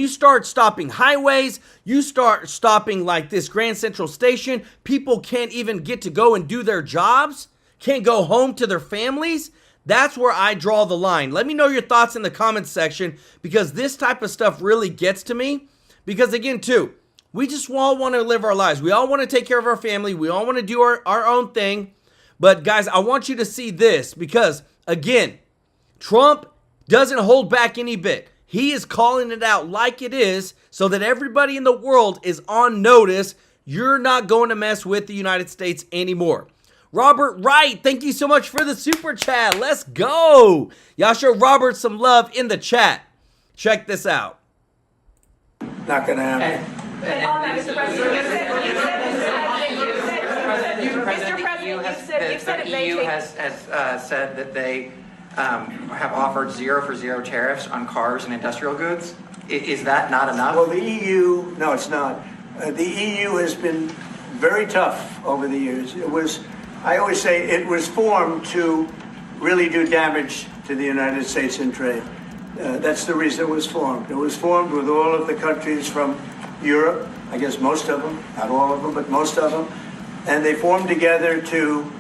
start stopping highways, you start stopping like this Grand Central Station, people can't even get to go and do their jobs, can't go home to their families. That's where I draw the line. Let me know your thoughts in the comments section because this type of stuff really gets to me. Because again, too, we just all want to live our lives. We all want to take care of our family. We all want to do our own thing. But guys, I want you to see this because again, Trump doesn't hold back any bit. He is calling it out like it is so that everybody in the world is on notice. You're not going to mess with the United States anymore. Robert Wright, thank you so much for the super chat. Let's go. Y'all show Robert some love in the chat. Check this out.
Not going to happen.
Mr. President, the EU has said that they have offered 0 for 0 tariffs on cars and industrial goods. Is that not enough?
Well, the EU, no, it's not. The EU has been very tough over the years. I always say it was formed to really do damage to the United States in trade. That's the reason it was formed. It was formed with all of the countries from Europe, I guess most of them, not all of them, but most of them. And they formed together to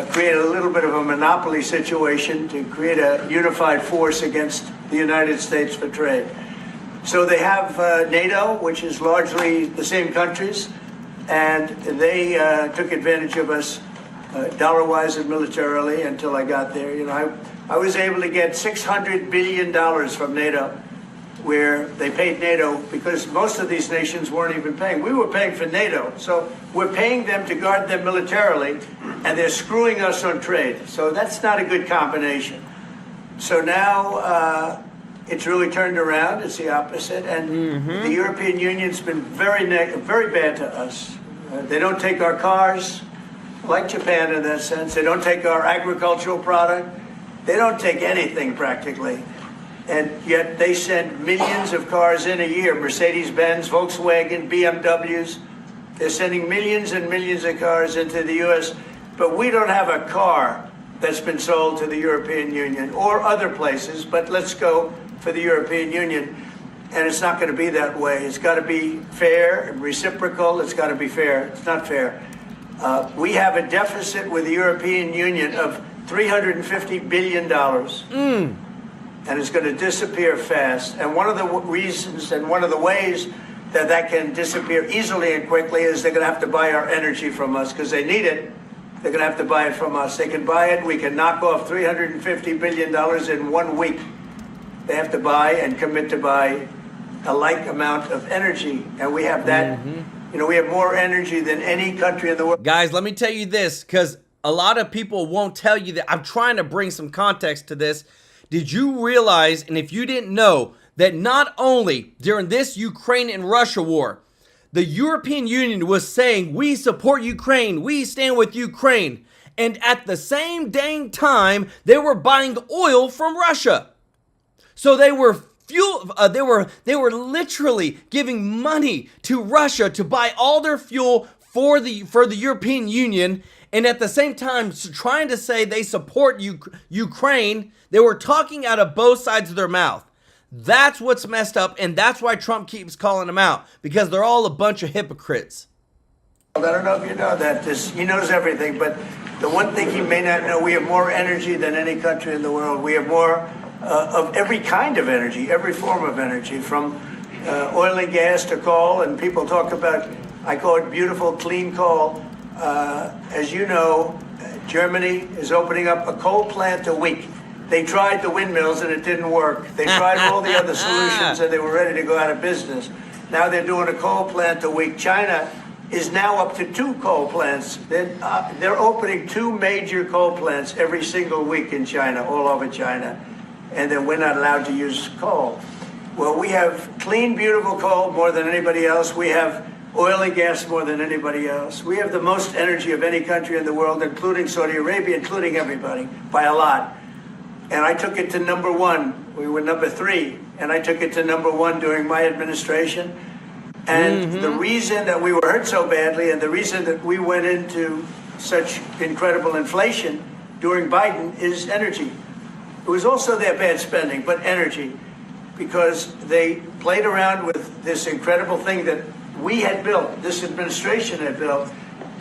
create a little bit of a monopoly situation, to create a unified force against the United States for trade. So they have NATO, which is largely the same countries, and they took advantage of us dollar-wise and militarily until I got there. You know, I was able to get $600 billion from NATO, where they paid NATO because most of these nations weren't even paying. We were paying for NATO, so we're paying them to guard them militarily, and they're screwing us on trade. So that's not a good combination. So now it's really turned around. It's the opposite, and the European Union's been very bad to us. They don't take our cars, like Japan in that sense. They don't take our agricultural product. They don't take anything practically. And yet they send millions of cars in a year, Mercedes-Benz, Volkswagen, BMWs. They're sending millions and millions of cars into the U.S., but we don't have a car that's been sold to the European Union or other places, but let's go for the European Union. And it's not going to be that way. It's got to be fair and reciprocal. It's got to be fair. It's not fair. We have a deficit with the European Union of $350 billion. And it's going to disappear fast. And one of the reasons and one of the ways that that can disappear easily and quickly is they're going to have to buy our energy from us because they need it. They're going to have to buy it from us. They can buy it. We can knock off $350 billion in 1 week. They have to buy and commit to buy a like amount of energy. And we have that. You know, we have more energy than any country in the world.
Guys, let me tell you this, because a lot of people won't tell you that. I'm trying to bring some context to this. Did you realize, and if you didn't know, that not only during this Ukraine and Russia war, the European Union was saying, we support Ukraine, we stand with Ukraine. And at the same dang time, they were buying oil from Russia. So they were they were literally giving money to Russia to buy all their fuel for the European Union. And at the same time, trying to say they support Ukraine, they were talking out of both sides of their mouth. That's what's messed up, and that's why Trump keeps calling them out, because they're all a bunch of hypocrites.
I don't know if you know that. He knows everything, but the one thing he may not know, we have more energy than any country in the world. We have more of every kind of energy, every form of energy, from oil and gas to coal. And people talk about, I call it beautiful, clean coal. As you know, Germany is opening up a coal plant a week. They tried the windmills and it didn't work. They tried all the other solutions and they were ready to go out of business. Now they're doing a coal plant a week. China is now up to 2 coal plants. They're opening 2 major coal plants every single week in China, all over China. And then we're not allowed to use coal. Well, we have clean, beautiful coal more than anybody else. We have oil and gas more than anybody else. We have the most energy of any country in the world, including Saudi Arabia, including everybody, by a lot. And I took it to number 1. We were number 3, and I took it to number 1 during my administration. And the reason that we were hurt so badly and the reason that we went into such incredible inflation during Biden is energy. It was also their bad spending, but energy, because they played around with this incredible thing that we had built, this administration had built,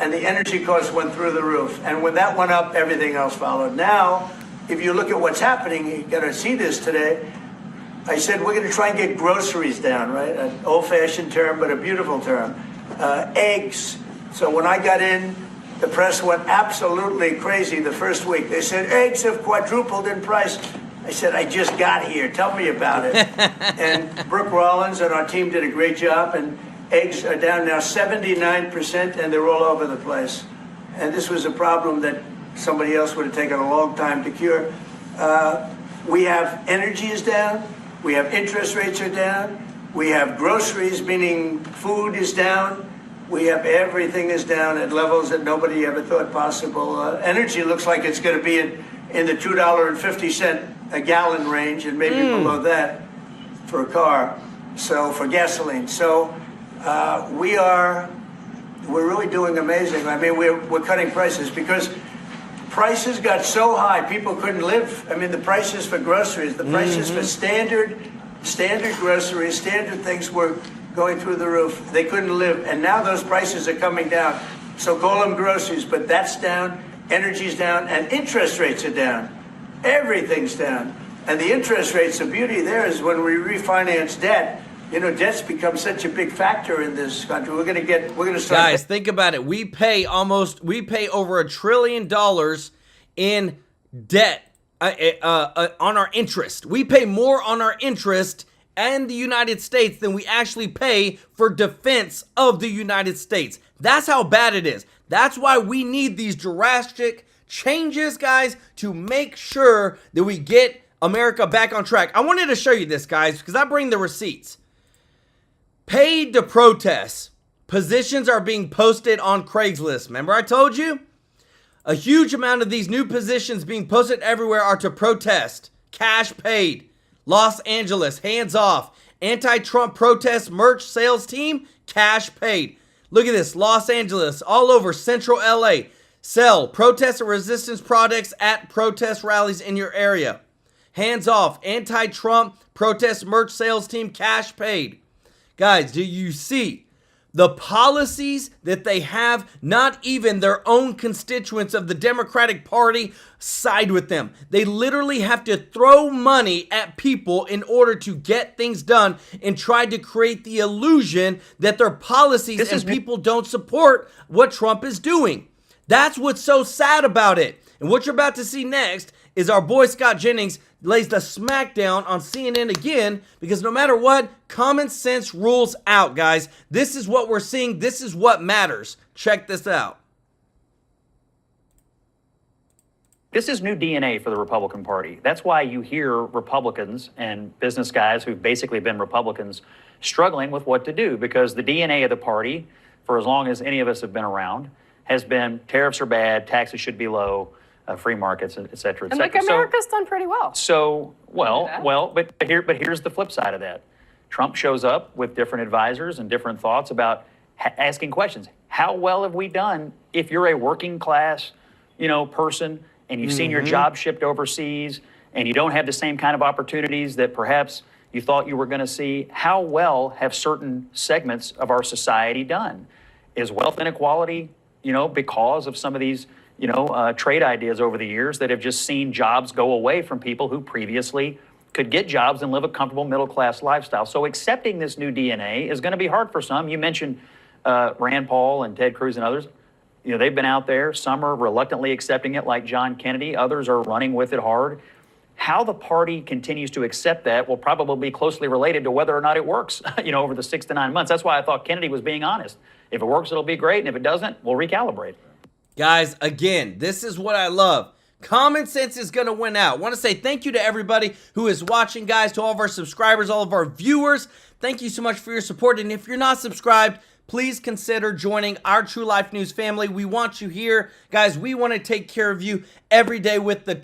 and the energy costs went through the roof. And when that went up, everything else followed. Now, if you look at what's happening, you're going to see this today. I said we're going to try and get groceries down, right? An old-fashioned term, but a beautiful term. Eggs. So when I got in, the press went absolutely crazy the first week. They said, eggs have quadrupled in price. I said, I just got here. Tell me about it. And Brooke Rollins and our team did a great job, and eggs are down now 79%, and they're all over the place. And this was a problem that somebody else would have taken a long time to cure. We have energy is down. We have interest rates are down. We have groceries, meaning food is down. We have everything is down at levels that nobody ever thought possible. Energy looks like it's going to be in the $2.50 a gallon range, and maybe below that for a car. So for gasoline. So we're really doing amazing. I mean, we're cutting prices because prices got so high, people couldn't live. I mean, the prices for groceries, the prices for standard groceries, standard things were going through the roof. They couldn't live. And now those prices are coming down. So call them groceries, but that's down, energy's down, and interest rates are down. Everything's down. And the interest rates, the beauty there is when we refinance debt, you know, debt's become such a big factor in this country. We're going to start.
Guys, think about it. We pay over $1 trillion in debt on our interest. We pay more on our interest and the United States than we actually pay for defense of the United States. That's how bad it is. That's why we need these drastic changes, guys, to make sure that we get America back on track. I wanted to show you this, guys, because I bring the receipts. Paid to protest. Positions are being posted on Craigslist. Remember I told you? A huge amount of these new positions being posted everywhere are to protest. Cash paid. Los Angeles, hands off. Anti-Trump protest merch sales team, cash paid. Look at this, Los Angeles, all over central LA. Sell protest and resistance products at protest rallies in your area. Hands off, anti-Trump protest merch sales team, cash paid. Guys, do you see? the policies that they have, not even their own constituents of the Democratic Party side with them. They literally have to throw money at people in order to get things done and try to create the illusion that their policies and people don't support what Trump is doing. That's what's so sad about it. And what you're about to see next is our boy Scott Jennings lays the smackdown on CNN again, because no matter what, common sense rules out, guys. This is what we're seeing. This is what matters. Check this out.
This is new DNA for the Republican Party. That's why you hear Republicans and business guys who've basically been Republicans struggling with what to do, because the DNA of the party, for as long as any of us have been around, has been tariffs are bad, taxes should be low, free markets, et cetera, et
And
cetera.
like America's done pretty well.
But here's the flip side of that. Trump shows up with different advisors and different thoughts about asking questions. How well have we done if you're a working class, person, and you've seen your job shipped overseas, and you don't have the same kind of opportunities that perhaps you thought you were going to see? How well have certain segments of our society done? Is wealth inequality, because of some of these trade ideas over the years that have just seen jobs go away from people who previously could get jobs and live a comfortable middle-class lifestyle? So accepting this new DNA is going to be hard for some. You mentioned Rand Paul and Ted Cruz and others. They've been out there. Some are reluctantly accepting it, like John Kennedy. Others are running with it hard. How the party continues to accept that will probably be closely related to whether or not it works, over the 6 to 9 months. That's why I thought Kennedy was being honest. If it works, it'll be great. And if it doesn't, we'll recalibrate.
Guys, again, this is what I love. Common sense is going to win out. I want to say thank you to everybody who is watching, guys, to all of our subscribers, all of our viewers. Thank you so much for your support. And if you're not subscribed, please consider joining our TrueLife News family. We want you here. Guys, we want to take care of you every day with the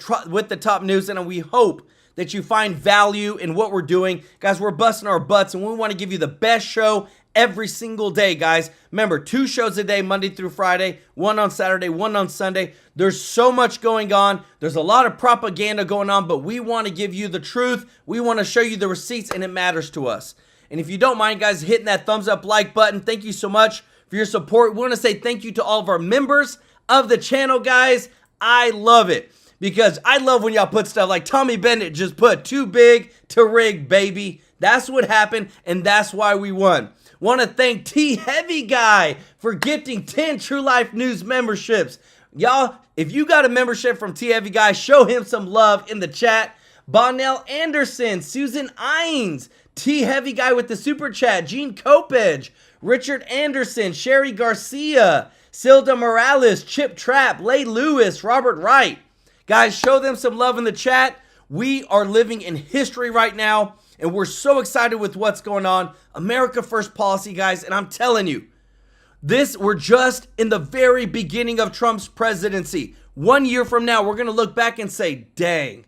top news, and we hope that you find value in what we're doing. Guys, we're busting our butts, and we want to give you the best show every single day, guys. Remember, 2 shows a day, Monday through Friday, 1 on Saturday, 1 on Sunday. There's so much going on. There's a lot of propaganda going on, but we want to give you the truth. We want to show you the receipts, and it matters to us. And if you don't mind, guys, hitting that thumbs up like button, thank you so much for your support. We want to say thank you to all of our members of the channel, guys. I love it, because I love when y'all put stuff like Tommy Bennett just put too big to rig, baby. That's what happened, and that's why we won. Want to thank T Heavy Guy for gifting 10 TrueLife News memberships. Y'all, if you got a membership from T Heavy Guy, show him some love in the chat. Bonnell Anderson, Susan Ines, T Heavy Guy with the super chat, Gene Kopech, Richard Anderson, Sherry Garcia, Silda Morales, Chip Trapp, Lay Lewis, Robert Wright. Guys, show them some love in the chat. We are living in history right now, and we're so excited with what's going on. America First policy, guys, and I'm telling you, we're just in the very beginning of Trump's presidency. 1 year from now, we're going to look back and say, dang,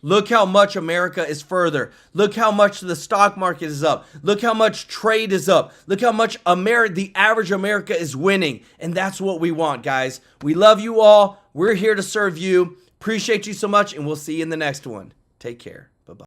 look how much America is further. Look how much the stock market is up. Look how much trade is up. Look how much the average America is winning. And that's what we want, guys. We love you all. We're here to serve you. Appreciate you so much, and we'll see you in the next one. Take care.